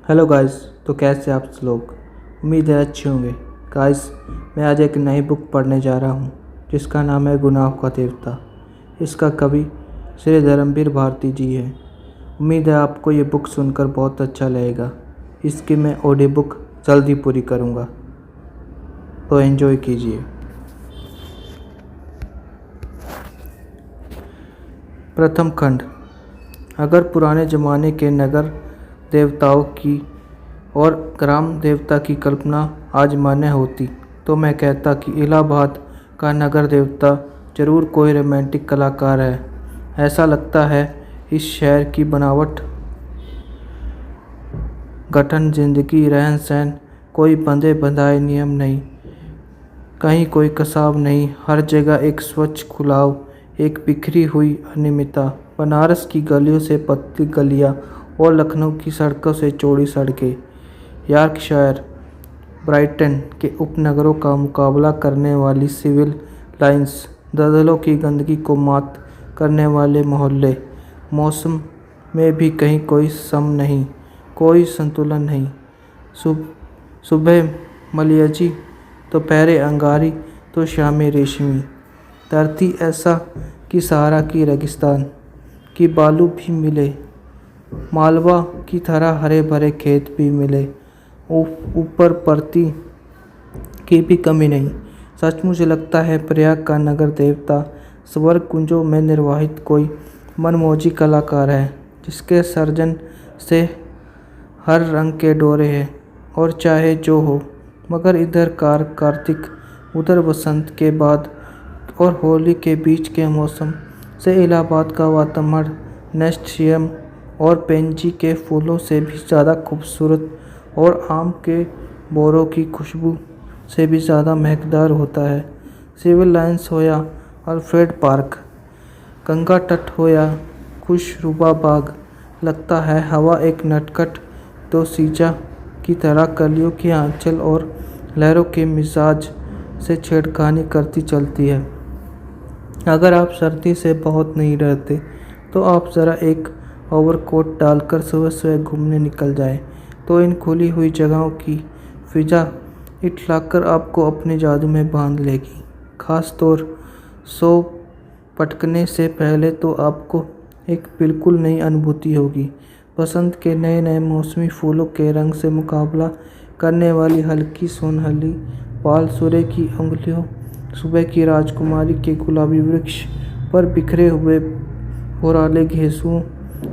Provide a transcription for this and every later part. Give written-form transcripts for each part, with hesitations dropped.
Hello guys. तो कैसे आप लोग? उम्मीद है अच्छे होंगे। गाइस, मैं आज एक नई बुक पढ़ने जा रहा हूँ जिसका नाम है गुनाह का देवता। इसका कवि श्री धर्मवीर भारती जी है। उम्मीद है आपको ये बुक सुनकर बहुत अच्छा लगेगा। इसकी मैं ऑडियो बुक जल्दी पूरी करूँगा, तो एंजॉय कीजिए। प्रथम खंड। अगर पुराने ज़माने के नगर देवताओं की और ग्राम देवता की कल्पना आज मान्य होती तो मैं कहता कि इलाहाबाद का नगर देवता जरूर कोई रोमांटिक कलाकार है। ऐसा लगता है इस शहर की बनावट, गठन, जिंदगी, रहन सहन, कोई बंधे बंधाए नियम नहीं, कहीं कोई कसाव नहीं, हर जगह एक स्वच्छ खुलाव, एक बिखरी हुई अनियमितता। बनारस की गलियों से पतली गलियां और लखनऊ की सड़कों से चौड़ी सड़कें, यॉर्कशायर, ब्राइटन के उपनगरों का मुकाबला करने वाली सिविल लाइंस, दलदलों की गंदगी को मात करने वाले मोहल्ले। मौसम में भी कहीं कोई सम नहीं, कोई संतुलन नहीं। सुबह मलयजी, दोपहर अंगारी, तो शामें रेशमी। धरती ऐसा कि सहारा की रेगिस्तान की बालू भी मिले, मालवा की तरह हरे भरे खेत भी मिले, ऊपर परती की भी कमी नहीं। सचमुच लगता है प्रयाग का नगर देवता स्वर्ग कुंजों में निर्वाहित कोई मनमौजी कलाकार है, जिसके सर्जन से हर रंग के डोरे हैं और चाहे जो हो। मगर इधर कार्तिक, उधर बसंत के बाद और होली के बीच के मौसम से इलाहाबाद का वातावरण नेस्टियम और पेंजी के फूलों से भी ज़्यादा खूबसूरत और आम के बोरों की खुशबू से भी ज़्यादा महकदार होता है। सिविल लाइंस हो या अल्फ्रेड पार्क, गंगा तट हो या खुशरूबा बाग, लगता है हवा एक नटखट तो सीजा की तरह कलियों की आंचल और लहरों के मिजाज से छेड़खानी करती चलती है। अगर आप सर्दी से बहुत नहीं डरते तो आप ज़रा एक ओवरकोट डालकर सुबह सुबह घूमने निकल जाएं, तो इन खुली हुई जगहों की फिजा इठलाकर आपको अपने जादू में बांध लेगी। खास तौर सो पटकने से पहले तो आपको एक बिल्कुल नई अनुभूति होगी। बसंत के नए नए मौसमी फूलों के रंग से मुकाबला करने वाली हल्की सोनहली पाल सूर्य की उंगलियों, सुबह की राजकुमारी के गुलाबी वृक्ष पर बिखरे हुए भौराले घेंसुओं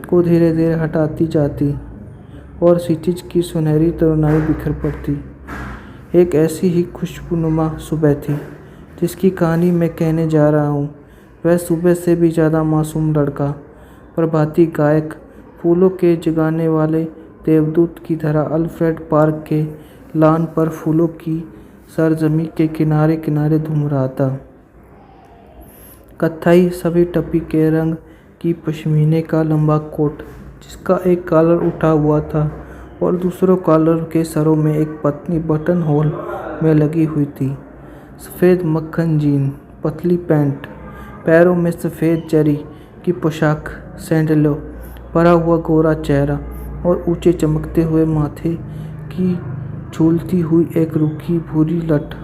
को धीरे धीरे हटाती जाती और क्षितिज की सुनहरी तरुणाई बिखर पड़ती। एक ऐसी ही खुशबूनुमा सुबह थी जिसकी कहानी मैं कहने जा रहा हूँ। वह सुबह से भी ज़्यादा मासूम लड़का, प्रभाती गायक, फूलों के जगाने वाले देवदूत की तरह अल्फ्रेड पार्क के लॉन पर फूलों की सरजमी के किनारे किनारे घूम रहा था। कत्थई सभी टपी के रंग की पश्मीने का लंबा कोट, जिसका एक कॉलर उठा हुआ था और दूसरों कॉलर के सरों में एक पतली बटन होल में लगी हुई थी। सफ़ेद मक्खन जीन, पतली पैंट, पैरों में सफ़ेद जरी की पोशाक, सैंडलों, भरा हुआ गोरा चेहरा और ऊंचे चमकते हुए माथे की झूलती हुई एक रूखी भूरी लट।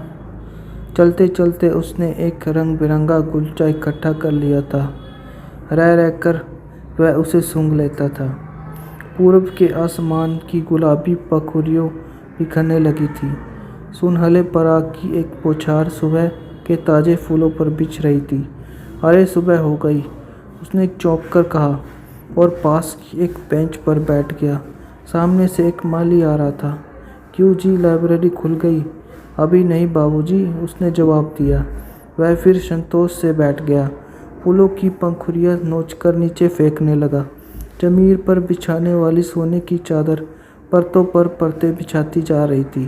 चलते चलते उसने एक रंग बिरंगा गुलचा इकट्ठा कर लिया था। रह रहकर वह उसे सूंघ लेता था। पूरब के आसमान की गुलाबी पखुरियों बिखरने लगी थी। सुनहले पराग की एक बौछार सुबह के ताज़े फूलों पर बिछ रही थी। अरे सुबह हो गई, उसने चौंक कर कहा और पास की एक बेंच पर बैठ गया। सामने से एक माली आ रहा था। क्यों जी, लाइब्रेरी खुल गई? अभी नहीं बाबूजी, उसने जवाब दिया। वह फिर संतोष से बैठ गया। फूलों की पंखुड़ियाँ नोचकर नीचे फेंकने लगा। जमीन पर बिछाने वाली सोने की चादर परतों पर परतें बिछाती जा रही थी।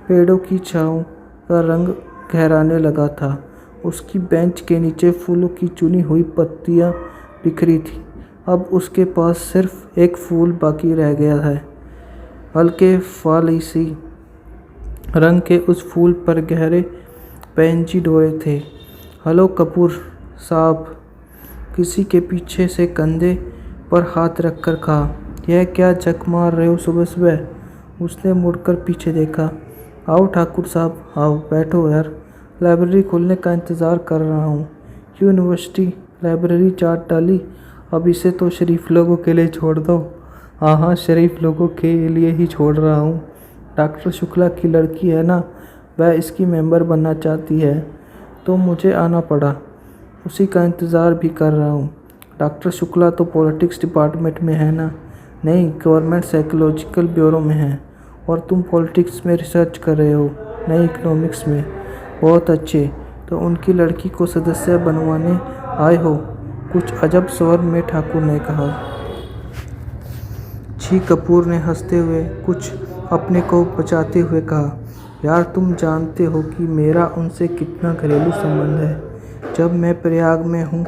पेड़ों की छाँव का रंग गहराने लगा था। उसकी बेंच के नीचे फूलों की चुनी हुई पत्तियाँ बिखरी थी। अब उसके पास सिर्फ एक फूल बाकी रह गया है। हल्के फालिसी रंग के उस फूल पर गहरे पेंजी डोरे थे। हेलो कपूर साहब, किसी के पीछे से कंधे पर हाथ रखकर कहा। यह क्या झक मार रहे हो सुबह सुबह? उसने मुड़कर पीछे देखा। आओ ठाकुर साहब, आओ बैठो यार, लाइब्रेरी खुलने का इंतज़ार कर रहा हूँ। यूनिवर्सिटी लाइब्रेरी चाट डाली, अब इसे तो शरीफ लोगों के लिए छोड़ दो। हाँ हाँ, शरीफ लोगों के लिए ही छोड़ रहा हूँ। डॉक्टर शुक्ला की लड़की है ना, वह इसकी मेंबर बनना चाहती है, तो मुझे आना पड़ा। उसी का इंतज़ार भी कर रहा हूँ। डॉक्टर शुक्ला तो पॉलिटिक्स डिपार्टमेंट में है ना? नहीं, गवर्नमेंट साइकोलॉजिकल ब्यूरो में है। और तुम पॉलिटिक्स में रिसर्च कर रहे हो? नहीं, इकोनॉमिक्स में। बहुत अच्छे, तो उनकी लड़की को सदस्य बनवाने आए हो? कुछ अजब स्वर में ठाकुर ने कहा। छी, कपूर ने हंसते हुए कुछ अपने को बचाते हुए कहा। यार, तुम जानते हो कि मेरा उनसे कितना घरेलू संबंध है। जब मैं प्रयाग में हूँ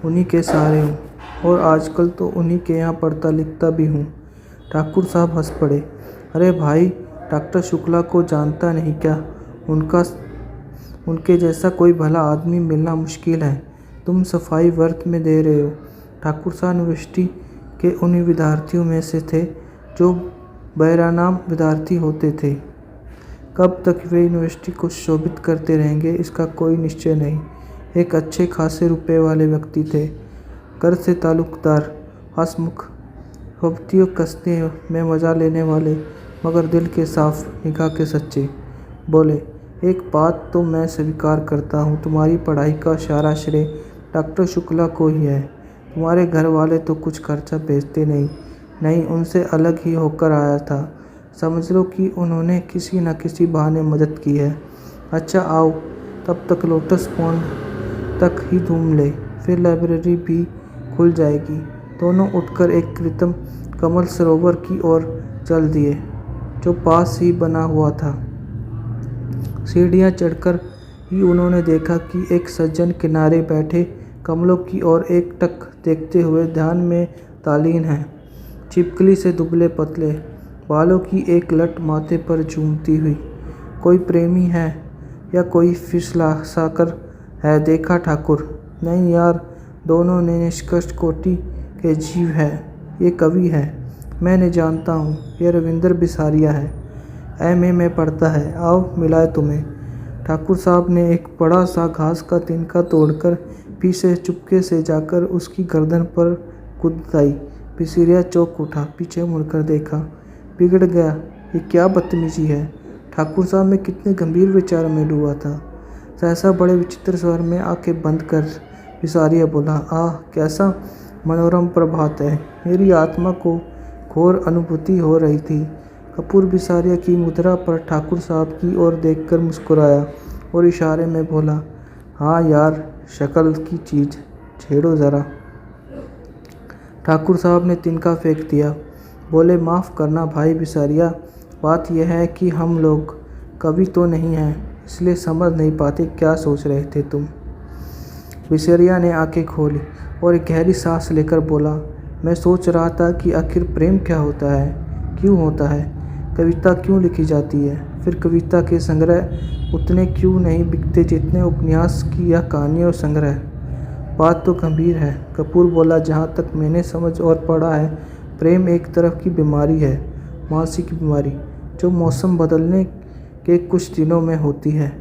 उन्हीं के सहारे हूँ, और आजकल तो उन्हीं के यहाँ पढ़ता लिखता भी हूँ। ठाकुर साहब हंस पड़े। अरे भाई, डॉक्टर शुक्ला को जानता नहीं क्या? उनके जैसा कोई भला आदमी मिलना मुश्किल है। तुम सफाई वर्क में दे रहे हो। ठाकुर साहब यूनिवर्सिटी के उन्हीं विद्यार्थियों में से थे जो बैरानाम विद्यार्थी होते थे। कब तक वे यूनिवर्सिटी को शोभित करते रहेंगे इसका कोई निश्चय नहीं। एक अच्छे खासे रुपए वाले व्यक्ति थे, घर से ताल्लुकदार, हंसमुख, युवतियों कस्ते में मजा लेने वाले, मगर दिल के साफ, निगाह के सच्चे। बोले, एक बात तो मैं स्वीकार करता हूँ, तुम्हारी पढ़ाई का सारा श्रेय डॉक्टर शुक्ला को ही है। तुम्हारे घर वाले तो कुछ खर्चा भेजते नहीं, उनसे अलग ही होकर आया था। समझ लो कि उन्होंने किसी न किसी बहाने मदद की है। अच्छा आओ, तब तक लोटस पॉन्ड तक ही घूम ले, फिर लाइब्रेरी भी खुल जाएगी। दोनों उठकर एक कृत्रिम कमल सरोवर की ओर चल दिए, जो पास ही बना हुआ था। सीढ़ियाँ चढ़कर ही उन्होंने देखा कि एक सज्जन किनारे बैठे कमलों की ओर एकटक देखते हुए ध्यान में तालीन है। छिपकली से दुबले पतले बालों की एक लट माथे पर झूमती हुई। कोई प्रेमी है या कोई फिसलाकर है? देखा ठाकुर। नहीं यार, दोनों ने निष्कर्ष कोटि के जीव है। ये कवि है, मैंने जानता हूँ। ये रविंदर बिसारिया है, एमए में पढ़ता है। आओ मिलाए तुम्हें। ठाकुर साहब ने एक बड़ा सा घास का तिनका तोड़कर पीछे चुपके से जाकर उसकी गर्दन पर कूदाई। बिसारिया चौंक उठा, पीछे मुड़कर देखा। बिगड़ गया, ये क्या बदतमीजी है। ठाकुर साहब में कितने गंभीर विचारों में डूबा था। सहसा बड़े विचित्र स्वर में आंखें बंद कर बिसारिया बोला, आह कैसा मनोरम प्रभात है। मेरी आत्मा को घोर अनुभूति हो रही थी। कपूर बिसारिया की मुद्रा पर ठाकुर साहब की ओर देखकर मुस्कुराया और इशारे में बोला, हाँ यार, शक्ल की चीज़ छेड़ो ज़रा। ठाकुर साहब ने तिनका फेंक दिया। बोले, माफ़ करना भाई बिसारिया, बात यह है कि हम लोग कवि तो नहीं हैं, इसलिए समझ नहीं पाते क्या सोच रहे थे तुम। बिसारिया ने आंखें खोली और एक गहरी सांस लेकर बोला, मैं सोच रहा था कि आखिर प्रेम क्या होता है, क्यों होता है, कविता क्यों लिखी जाती है, फिर कविता के संग्रह उतने क्यों नहीं बिकते जितने उपन्यास की या कहानियों संग्रह। बात तो गंभीर है। कपूर बोला, जहाँ तक मैंने समझ और पढ़ा है, प्रेम एक तरफ की बीमारी है, मानसिक बीमारी, जो मौसम बदलने के कुछ दिनों में होती है।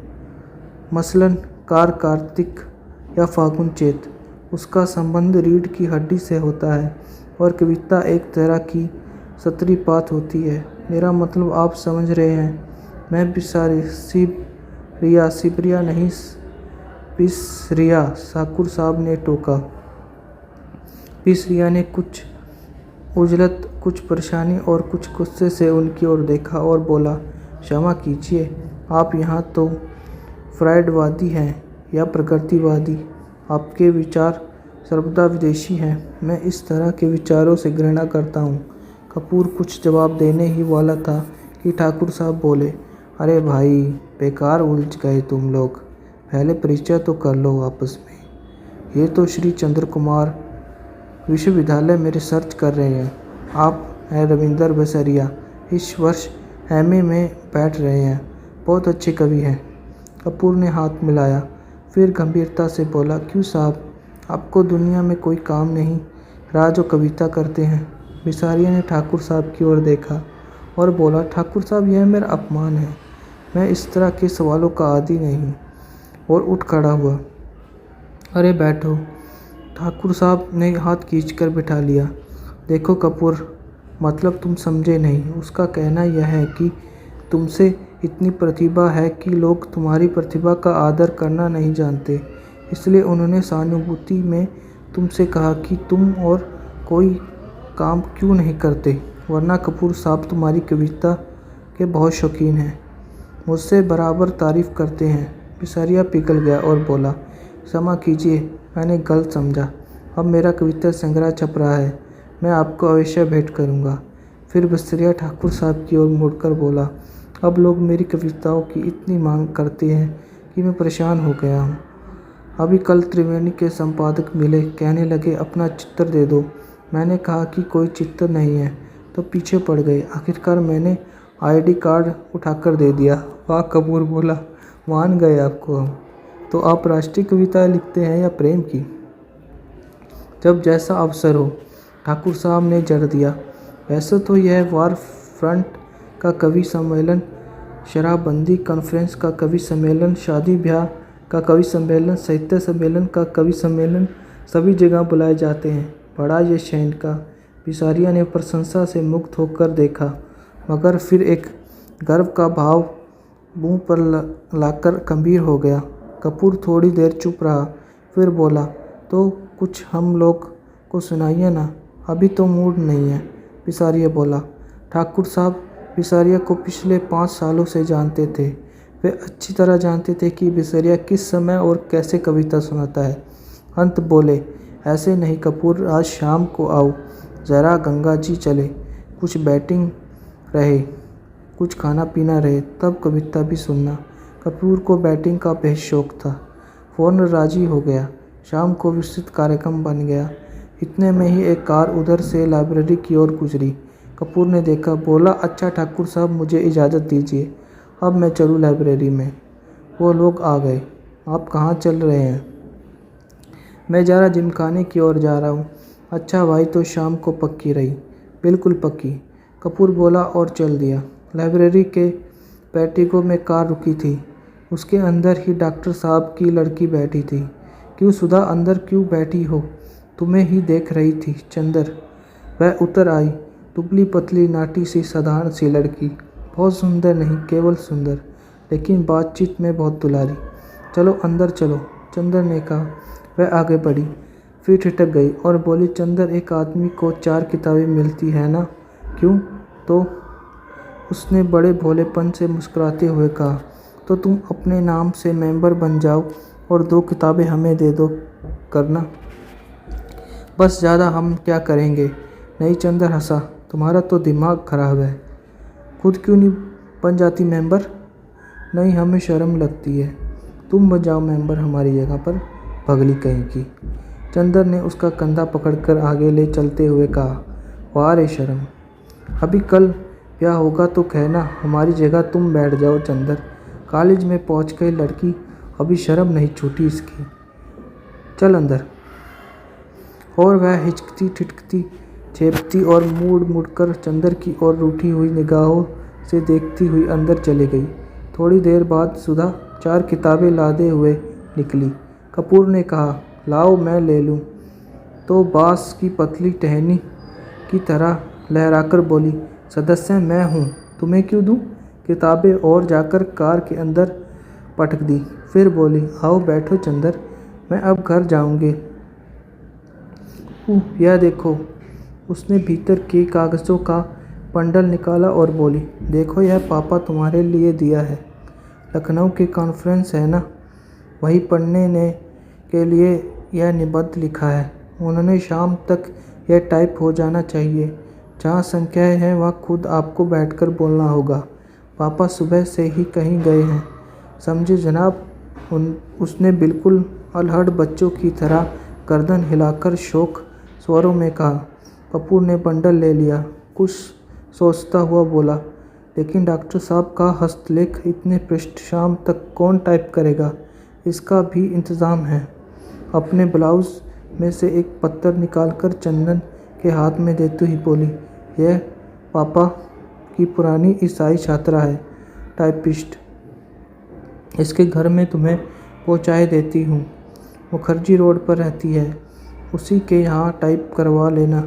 मसलन कार्तिक या फागुन चैत। उसका संबंध रीढ़ की हड्डी से होता है और कविता एक तरह की सतरीपात होती है। मेरा मतलब आप समझ रहे हैं। मैं सिबरिया नहीं, बिसरिया, ठाकुर साहब ने टोका। बिसरिया ने कुछ उजलत, कुछ परेशानी और कुछ गुस्से से उनकी ओर देखा और बोला, क्षमा कीजिए, आप यहाँ तो फ्रायडवादी हैं या प्रकृतिवादी। आपके विचार सर्वदा विदेशी हैं। मैं इस तरह के विचारों से घृणा करता हूँ। कपूर कुछ जवाब देने ही वाला था कि ठाकुर साहब बोले, अरे भाई, बेकार उलझ गए तुम लोग, पहले परिचय तो कर लो आपस में। ये तो श्री चंद्र कुमार विश्वविद्यालय में रिसर्च कर रहे हैं। आप हैं रविंदर बिसारिया, इस वर्ष एमए में बैठ रहे हैं, बहुत अच्छे कवि हैं। कपूर ने हाथ मिलाया, फिर गंभीरता से बोला, क्यों साहब, आपको दुनिया में कोई काम नहीं रहा जो कविता करते हैं? बिसारिया ने ठाकुर साहब की ओर देखा और बोला, ठाकुर साहब यह मेरा अपमान है, मैं इस तरह के सवालों का आदी नहीं। और उठ खड़ा हुआ। अरे बैठो। ठाकुर साहब ने हाथ खींचकर बिठा लिया। देखो कपूर, मतलब तुम समझे नहीं। उसका कहना यह है कि तुमसे इतनी प्रतिभा है कि लोग तुम्हारी प्रतिभा का आदर करना नहीं जानते, इसलिए उन्होंने सहानुभूति में तुमसे कहा कि तुम और कोई काम क्यों नहीं करते, वरना कपूर साहब तुम्हारी कविता के बहुत शौकीन हैं, मुझसे बराबर तारीफ़ करते हैं। बिसारिया पिघल गया और बोला, क्षमा कीजिए, मैंने गलत समझा। अब मेरा कविता संग्रह छप रहा है, मैं आपको अवश्य भेंट करूंगा। फिर बिसरिया ठाकुर साहब की ओर मुड़कर बोला, अब लोग मेरी कविताओं की इतनी मांग करते हैं कि मैं परेशान हो गया हूँ। अभी कल त्रिवेणी के संपादक मिले, कहने लगे अपना चित्र दे दो। मैंने कहा कि कोई चित्र नहीं है, तो पीछे पड़ गए। आखिरकार मैंने ID कार्ड उठाकर दे दिया। वाह, कपूर बोला, मान गए आपको हम। तो आप राष्ट्रीय कविताएं लिखते हैं या प्रेम की? जब जैसा अवसर हो, ठाकुर साहब ने जड़ दिया। वैसे तो यह वार फ्रंट का कवि सम्मेलन, शराबबंदी कॉन्फ्रेंस का कवि सम्मेलन, शादी ब्याह का कवि सम्मेलन, साहित्य सम्मेलन का कवि सम्मेलन, सभी जगह बुलाए जाते हैं। बड़ा ये शैन का। बिसारिया ने प्रशंसा से मुक्त होकर देखा, मगर फिर एक गर्व का भाव मुंह पर लाकर गंभीर हो गया। कपूर थोड़ी देर चुप रहा, फिर बोला, तो कुछ हम लोग को सुनाइए ना, अभी तो मूड नहीं है। बिसारिया बोला। ठाकुर साहब बिसारिया को पिछले 5 सालों से जानते थे। वे अच्छी तरह जानते थे कि बिसारिया किस समय और कैसे कविता सुनाता है। अंत बोले, ऐसे नहीं कपूर, आज शाम को आओ, ज़रा गंगा जी चले, कुछ बैटिंग रहे, कुछ खाना पीना रहे, तब कविता भी सुनना। कपूर को बैटिंग का बेहद शौक था। फ़ौरन राजी हो गया। शाम को विस्तृत कार्यक्रम बन गया। इतने में ही एक कार उधर से लाइब्रेरी की ओर गुजरी। कपूर ने देखा, बोला, अच्छा ठाकुर साहब, मुझे इजाज़त दीजिए, अब मैं चलूँ लाइब्रेरी में। वो लोग आ गए। आप कहाँ चल रहे हैं? मैं ज़रा जिमखाने की ओर जा रहा हूँ। अच्छा भाई, तो शाम को पक्की रही? बिल्कुल पक्की, कपूर बोला और चल दिया। लाइब्रेरी के पैटिको में कार रुकी थी। उसके अंदर ही डॉक्टर साहब की लड़की बैठी थी। क्यों सुधा, अंदर क्यों बैठी हो? तुम्हें ही देख रही थी चंदर। वह उतर आई। दुबली पतली नाटी सी साधारण सी लड़की, बहुत सुंदर नहीं, केवल सुंदर, लेकिन बातचीत में बहुत दुलारी। चलो अंदर चलो, चंदर ने कहा। वह आगे बढ़ी, फिर ठिठक गई और बोली, चंदर, एक आदमी को 4 किताबें मिलती है ना? क्यों? तो उसने बड़े भोलेपन से मुस्कुराते हुए कहा, तो तुम अपने नाम से मेंबर बन जाओ और 2 किताबें हमें दे दो करना, बस, ज़्यादा हम क्या करेंगे? नहीं, चंदर हंसा, तुम्हारा तो दिमाग खराब है। खुद क्यों नहीं बन जाती मेंबर? नहीं, हमें शर्म लगती है। तुम बन जाओ मेंबर हमारी जगह पर, पगली कहीं की। चंदर ने उसका कंधा पकड़कर आगे ले चलते हुए कहा, वाह रे शर्म, अभी कल ब्याह होगा तो कहना, हमारी जगह तुम बैठ जाओ चंदर। कॉलेज में पहुंच गई लड़की, अभी शर्म नहीं छूटी इसकी। चल अंदर। और वह हिचकती ठिठकती झेपती और मुड़-मुड़कर चंदर की ओर रूठी हुई निगाहों से देखती हुई अंदर चली गई। थोड़ी देर बाद सुधा 4 किताबें लादे हुए निकली। कपूर ने कहा, लाओ मैं ले लूँ। तो बाँस की पतली टहनी की तरह लहराकर बोली, सदस्य मैं हूँ, तुम्हें क्यों दूँ किताबें, और जाकर कार के अंदर पटक दी। फिर बोली, आओ बैठो चंदर, मैं अब घर जाऊँगी। यह देखो। उसने भीतर के कागज़ों का बंडल निकाला और बोली, देखो, यह पापा तुम्हारे लिए दिया है। लखनऊ की कॉन्फ्रेंस है ना, वही पढ़ने ने के लिए यह निबंध लिखा है। उन्होंने शाम तक यह टाइप हो जाना चाहिए। जहाँ संख्याएँ हैं वहाँ खुद आपको बैठकर बोलना होगा। पापा सुबह से ही कहीं गए हैं, समझे जनाब। उसने बिल्कुल अलहड़ बच्चों की तरह गर्दन हिलाकर शौक स्वरों में कहा। कपूर ने बंडल ले लिया, कुछ सोचता हुआ बोला, लेकिन डॉक्टर साहब का हस्तलेख इतने पृष्ठ शाम तक कौन टाइप करेगा? इसका भी इंतज़ाम है। अपने ब्लाउज़ में से एक पत्तर निकालकर चंदन के हाथ में देते ही बोली, यह पापा की पुरानी ईसाई छात्रा है, टाइपिस्ट। इसके घर में तुम्हें पहुंचाए देती हूँ। मुखर्जी रोड पर रहती है, उसी के यहाँ टाइप करवा लेना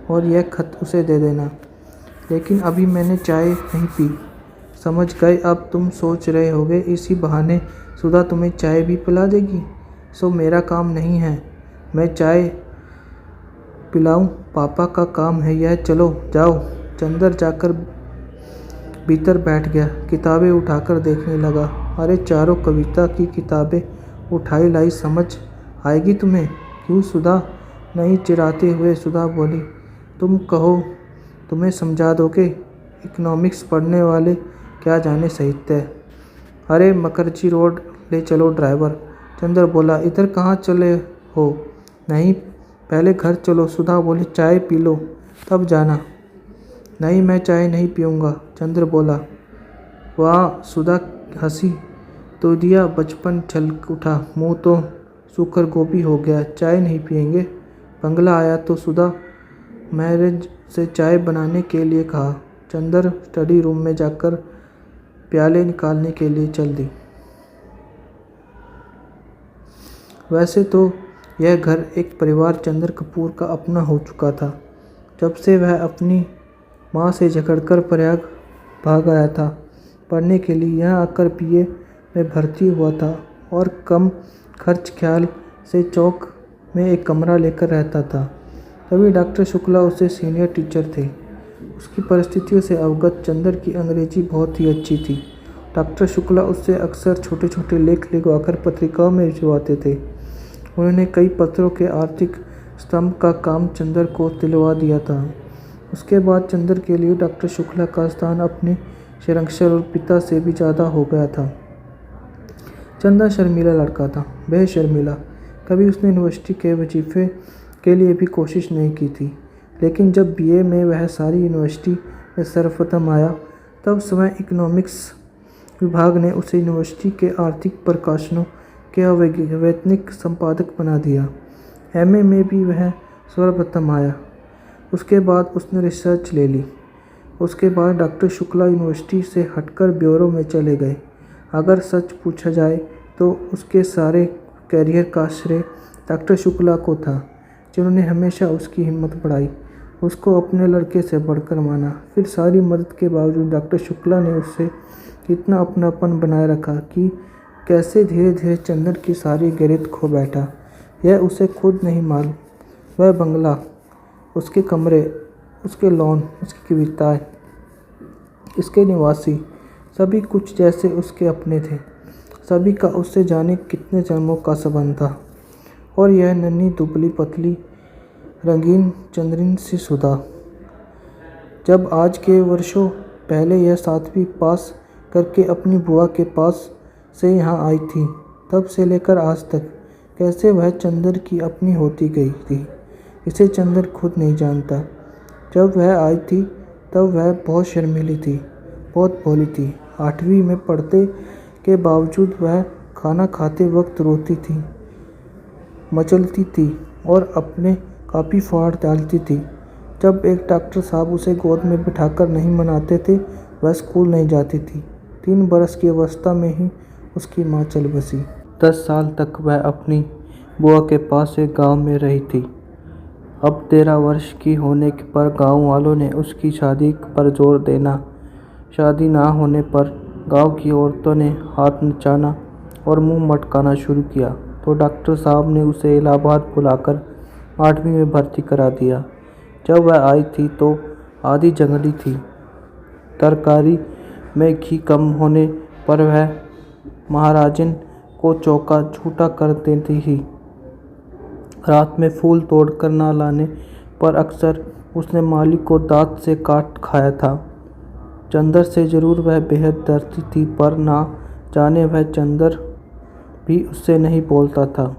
और यह खत उसे दे देना। लेकिन अभी मैंने चाय नहीं पी। समझ गए, अब तुम सोच रहे होगे इसी बहाने सुधा तुम्हें चाय भी पिला देगी। सो मेरा काम नहीं है मैं चाय पिलाऊं, पापा का काम है यह। चलो जाओ। चंदर जाकर भीतर बैठ गया, किताबें उठाकर देखने लगा। अरे चारों कविता की किताबें उठाई लाई, समझ आएगी तुम्हें। क्यों सुधा? नहीं चिढ़ाते हुए सुधा बोली, तुम कहो तुम्हें समझा दोगे। इकोनॉमिक्स पढ़ने वाले क्या जाने साहित्य। अरे मुखर्जी रोड ले चलो ड्राइवर। चंदर बोला, इधर कहाँ चले हो? नहीं पहले घर चलो। सुधा बोली, चाय पी लो तब जाना। नहीं मैं चाय नहीं पीऊँगा, चंद्र बोला। वाह, सुधा हंसी। तो दिया बचपन छलक उठा, मुँह तो सूखर गोभी हो गया। चाय नहीं पिएंगे? बंगला आया तो सुधा मैरिज से चाय बनाने के लिए कहा। चंदर स्टडी रूम में जाकर प्याले निकालने के लिए चल दी। वैसे तो यह घर एक परिवार चंद्र कपूर का अपना हो चुका था। जब से वह अपनी माँ से झगड़कर प्रयाग भाग आया था पढ़ने के लिए, यहाँ आकर बीए में भर्ती हुआ था और कम खर्च ख्याल से चौक में एक कमरा लेकर रहता था। तभी डॉक्टर शुक्ला उससे सीनियर टीचर थे। उसकी परिस्थितियों से अवगत चंदर की अंग्रेजी बहुत ही अच्छी थी। डॉक्टर शुक्ला उससे अक्सर छोटे छोटे लेख लिखवाकर पत्रिकाओं में भिजवाते थे। उन्होंने कई पत्रों के आर्थिक स्तंभ का काम चंदर को दिलवा दिया था। उसके बाद चंदर के लिए डॉक्टर शुक्ला का स्थान अपने शरंक्षर और पिता से भी ज़्यादा हो गया था। चंदर शर्मीला लड़का था, बेहद शर्मीला। कभी उसने यूनिवर्सिटी के वजीफे के लिए भी कोशिश नहीं की थी। लेकिन जब बीए में वह सारी यूनिवर्सिटी में सर्वप्रथम आया, तब समय इकोनॉमिक्स विभाग ने उसे यूनिवर्सिटी के आर्थिक प्रकाशनों के अवैतनिक संपादक बना दिया। एमए में भी वह सर्वप्रथम आया। उसके बाद उसने रिसर्च ले ली। उसके बाद डॉक्टर शुक्ला यूनिवर्सिटी से हटकर ब्यूरो में चले गए। अगर सच पूछा जाए तो उसके सारे करियर का श्रेय डॉक्टर शुक्ला को था, जिन्होंने हमेशा उसकी हिम्मत बढ़ाई, उसको अपने लड़के से बढ़कर माना। फिर सारी मदद के बावजूद डॉक्टर शुक्ला ने उससे इतना अपनापन बनाए रखा कि कैसे धीरे धीरे चंदर की सारी गिरफ्त खो बैठा, यह उसे खुद नहीं मालूम। वह बंगला, उसके कमरे, उसके लॉन, उसकी कविताएं, इसके निवासी, सभी कुछ जैसे उसके अपने थे। सभी का उससे जाने कितने जन्मों का संबंध था। और यह नन्ही दुबली पतली रंगीन चंद्रिन सी सुधा, जब आज के वर्षों पहले यह 7वीं पास करके अपनी बुआ के पास से यहाँ आई थी, तब से लेकर आज तक कैसे वह चंदर की अपनी होती गई थी, इसे चंदर खुद नहीं जानता। जब वह आई थी तब वह बहुत शर्मीली थी, बहुत भोली थी। 8वीं में पढ़ते के बावजूद वह खाना खाते वक्त रोती थी, मचलती थी और अपने काफ़ी फाड़ डालती थी। जब एक डॉक्टर साहब उसे गोद में बिठाकर नहीं मनाते थे, वह स्कूल नहीं जाती थी। 3 बरस की अवस्था में ही उसकी माँ चल बसी। 10 साल तक वह अपनी बुआ के पास एक गांव में रही थी। अब 13 वर्ष की होने पर गांव वालों ने उसकी शादी पर जोर देना। शादी ना होने पर गांव की औरतों ने हाथ नचाना और मुंह मटकाना शुरू किया, तो डॉक्टर साहब ने उसे इलाहाबाद बुलाकर 8वीं में भर्ती करा दिया। जब वह आई थी तो आधी जंगली थी। तरकारी में घी कम होने पर वह महाराजन को चौका झूठा कर देती ही। रात में फूल तोड़कर ना लाने पर अक्सर उसने मालिक को दांत से काट खाया था। चंदर से जरूर वह बेहद डरती थी, पर ना जाने वह चंदर भी उससे नहीं बोलता था।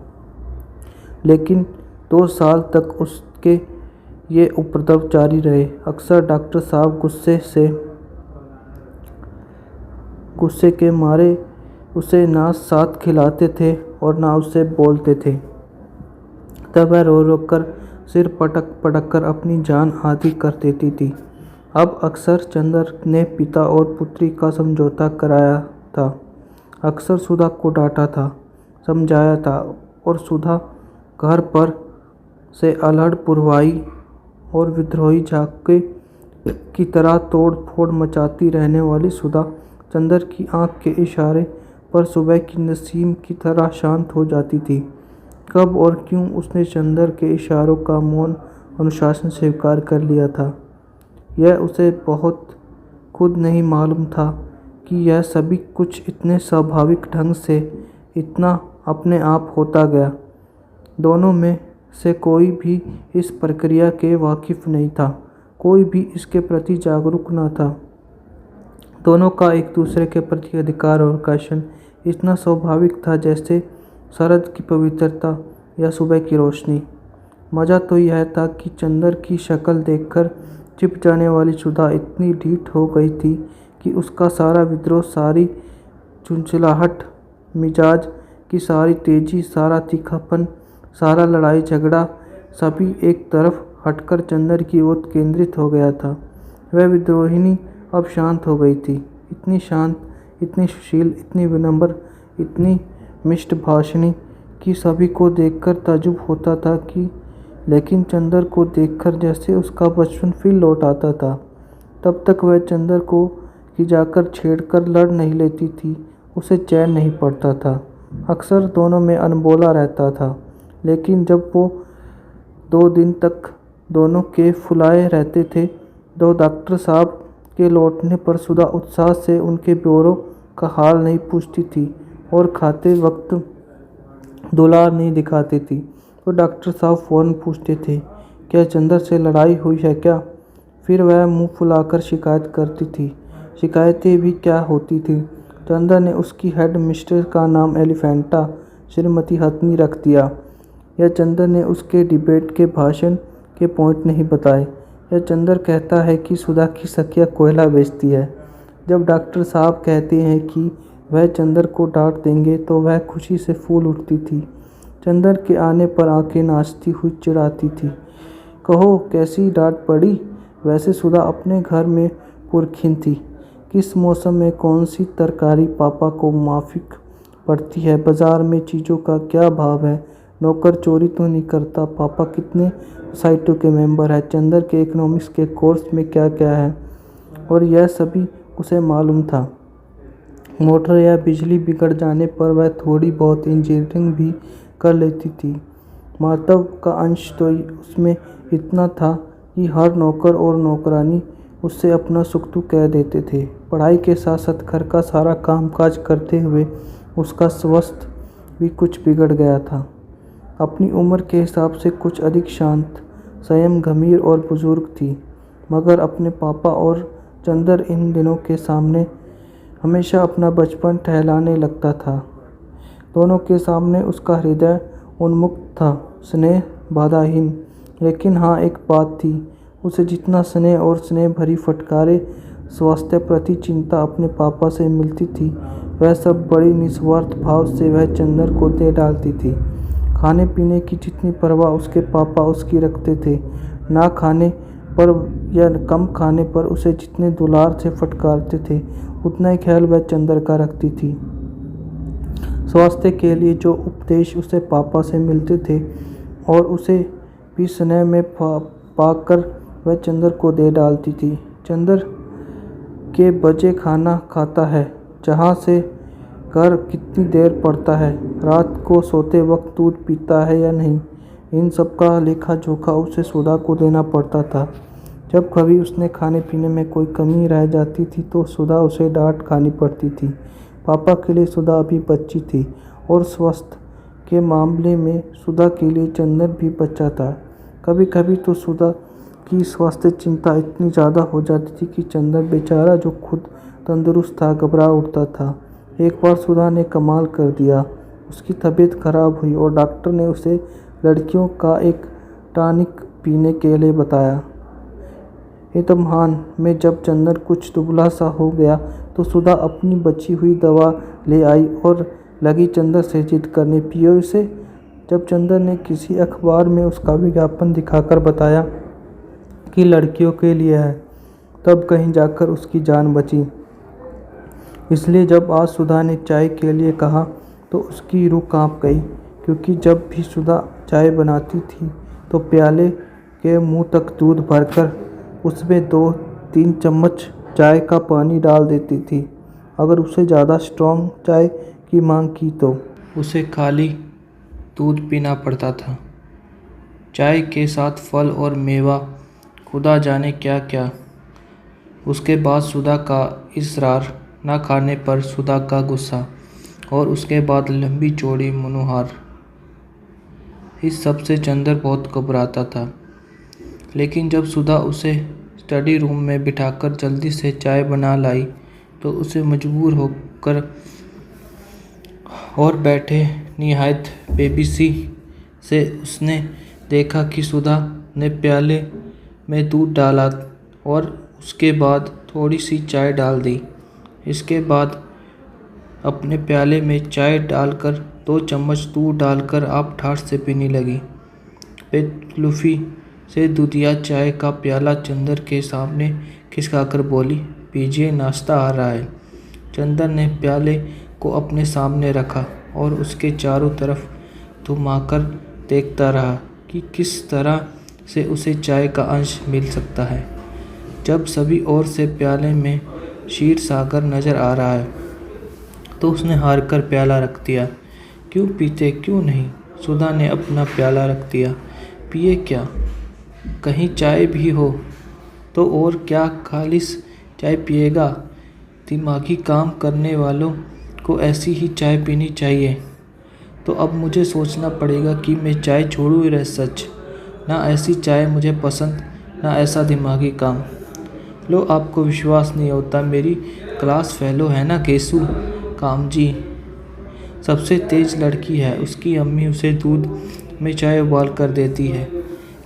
लेकिन 2 साल तक उसके ये उपद्रव जारी रहे। अक्सर डॉक्टर साहब गुस्से के मारे उसे ना साथ खिलाते थे और ना उससे बोलते थे। तब वह रो रो कर सिर पटक पटक कर अपनी जान आधी कर देती थी। अब अक्सर चंदर ने पिता और पुत्री का समझौता कराया था, अक्सर सुधा को डांटा था, समझाया था, और सुधा घर पर से अल्हड़ पुरवाई और विद्रोही झाके की तरह तोड़ फोड़ मचाती रहने वाली सुधा चंदर की आंख के इशारे पर सुबह की नसीम की तरह शांत हो जाती थी। कब और क्यों उसने चंदर के इशारों का मौन अनुशासन स्वीकार कर लिया था, यह उसे बहुत खुद नहीं मालूम था कि यह सभी कुछ इतने स्वाभाविक ढंग से, इतना अपने आप होता गया। दोनों में से कोई भी इस प्रक्रिया के वाकिफ नहीं था, कोई भी इसके प्रति जागरूक न था। दोनों का एक दूसरे के प्रति अधिकार और आकर्षण इतना स्वाभाविक था जैसे शरद की पवित्रता या सुबह की रोशनी। मज़ा तो यह था कि चंदर की शक्ल देखकर छिप जाने वाली सुधा इतनी ढीठ हो गई थी कि उसका सारा विद्रोह, सारी चुंचलाहट, मिजाज की सारी तेजी, सारा तीखापन, सारा लड़ाई झगड़ा सभी एक तरफ हटकर चंदर की ओर केंद्रित हो गया था। वह विद्रोहिनी अब शांत हो गई थी, इतनी शांत, इतनी सुशील, इतनी विनम्र, इतनी मिष्टभाषिणी कि सभी को देखकर ताज्जुब होता था कि लेकिन चंदर को देखकर जैसे उसका बचपन फिर लौट आता था। तब तक वह चंदर को खिजाकर छेड़कर लड़ नहीं लेती थी, उसे चैन नहीं पड़ता था। अक्सर दोनों में अनबोला रहता था, लेकिन जब वो 2 दिन तक दोनों के फुलाए रहते थे, तो डॉक्टर साहब के लौटने पर सुधा उत्साह से उनके ब्योरों का हाल नहीं पूछती थी और खाते वक्त दुलार नहीं दिखाती थी, तो डॉक्टर साहब फौरन पूछते थे, क्या चंदर से लड़ाई हुई है क्या? फिर वह मुंह फुलाकर शिकायत करती थी। शिकायतें भी क्या होती थी। चंदर ने उसकी हेड मिस्ट्रेस का नाम एलिफेंटा श्रीमती हथनी रख दिया। यह चंदर ने उसके डिबेट के भाषण के पॉइंट नहीं बताए। यह चंदर कहता है कि सुधा की सखिया कोयला बेचती है। जब डॉक्टर साहब कहते हैं कि वह चंदर को डांट देंगे तो वह खुशी से फूल उठती थी। चंदर के आने पर आंखें नाचती हुई चिढ़ाती थी, कहो कैसी डांट पड़ी। वैसे सुधा अपने घर में पुरखिन थी। किस मौसम में कौन सी तरकारी पापा को माफिक पड़ती है, बाजार में चीज़ों का क्या भाव है, नौकर चोरी तो नहीं करता, पापा कितने सोसाइटियों के मेंबर हैं, चंदर के इकोनॉमिक्स के कोर्स में क्या क्या है, और यह सभी उसे मालूम था। मोटर या बिजली बिगड़ जाने पर वह थोड़ी बहुत इंजीनियरिंग भी कर लेती थी। मार्तव का अंश तो उसमें इतना था कि हर नौकर और नौकरानी उससे अपना सुख दुख कह देते थे। पढ़ाई के साथ साथ घर का सारा कामकाज करते हुए उसका स्वास्थ्य भी कुछ बिगड़ गया था। अपनी उम्र के हिसाब से कुछ अधिक शांत, संयम, गंभीर और बुजुर्ग थी, मगर अपने पापा और चंदर इन दिनों के सामने हमेशा अपना बचपन टहलाने लगता था। दोनों के सामने उसका हृदय उन्मुक्त था, स्नेह बाधाहीन। लेकिन हाँ, एक बात थी, उसे जितना स्नेह और स्नेह भरी फटकारे, स्वास्थ्य प्रति चिंता अपने पापा से मिलती थी, वह सब बड़ी निस्वार्थ भाव से वह चंदर को दे डालती थी। खाने पीने की जितनी परवाह उसके पापा उसकी रखते थे, ना खाने पर या कम खाने पर उसे जितने दुलार से फटकारते थे, उतना ही ख्याल वह चंदर का रखती थी। स्वास्थ्य के लिए जो उपदेश उसे पापा से मिलते थे और उसे भी स्नेह में पाकर वह चंदर को दे डालती थी। चंदर के बजे खाना खाता है, जहाँ से घर कितनी देर पड़ता है, रात को सोते वक्त दूध पीता है या नहीं, इन सब का लेखा जोखा उसे सुधा को देना पड़ता था। जब कभी उसने खाने पीने में कोई कमी रह जाती थी तो सुधा उसे डांट खानी पड़ती थी। पापा के लिए सुधा अभी बच्ची थी और स्वास्थ्य के मामले में सुधा के लिए चंदर भी बच्चा था। कभी कभी तो सुधा की स्वास्थ्य चिंता इतनी ज़्यादा हो जाती थी कि चंदर बेचारा जो खुद तंदुरुस्त था घबरा उठता था। एक बार सुधा ने कमाल कर दिया, उसकी तबीयत खराब हुई और डॉक्टर ने उसे लड़कियों का एक टॉनिक पीने के लिए बताया। इत्मीनान में जब चंदर कुछ दुबला सा हो गया तो सुधा अपनी बची हुई दवा ले आई और लगी चंदर से जिद करने, पियो इसे। जब चंदर ने किसी अखबार में उसका विज्ञापन दिखाकर बताया कि लड़कियों के लिए है, तब कहीं जाकर उसकी जान बची। इसलिए जब आज सुधा ने चाय के लिए कहा तो उसकी रूह कांप गई, क्योंकि जब भी सुधा चाय बनाती थी तो प्याले के मुंह तक दूध भरकर उसमें 2-3 चम्मच चाय का पानी डाल देती थी। अगर उसे ज़्यादा स्ट्रॉन्ग चाय की मांग की तो उसे खाली दूध पीना पड़ता था। चाय के साथ फल और मेवा, खुदा जाने क्या क्या। उसके बाद सुधा का इसरार, ना खाने पर सुधा का गुस्सा, और उसके बाद लंबी चौड़ी मनोहार। इस सब से चंदर बहुत घबराता था। लेकिन जब सुधा उसे स्टडी रूम में बिठाकर जल्दी से चाय बना लाई तो उसे मजबूर होकर और बैठे निहायत बेबसी से उसने देखा कि सुधा ने प्याले में दूध डाला और उसके बाद थोड़ी सी चाय डाल दी। इसके बाद अपने प्याले में चाय डालकर 2 चम्मच दूध डालकर आप ठाठ से पीने लगी। बेतकल्लुफ़ी से दूधिया चाय का प्याला चंदर के सामने खिसकाकर बोली, पीजिए, नाश्ता आ रहा है। चंदर ने प्याले को अपने सामने रखा और उसके चारों तरफ घुमाकर देखता रहा कि किस तरह से उसे चाय का अंश मिल सकता है। जब सभी ओर से प्याले में क्षीर सागर नजर आ रहा है तो उसने हार कर प्याला रख दिया। क्यों पीते क्यों नहीं? सुधा ने अपना प्याला रख दिया। पिए क्या? कहीं चाय भी हो तो, और क्या खालिस चाय पिएगा? दिमागी काम करने वालों को ऐसी ही चाय पीनी चाहिए। तो अब मुझे सोचना पड़ेगा कि मैं चाय छोड़ूं या सच। ना ऐसी चाय मुझे पसंद, ना ऐसा दिमागी काम। लो, आपको विश्वास नहीं होता? मेरी क्लास फेलो है ना केसु, कामजी सबसे तेज लड़की है। उसकी अम्मी उसे दूध में चाय उबाल कर देती है।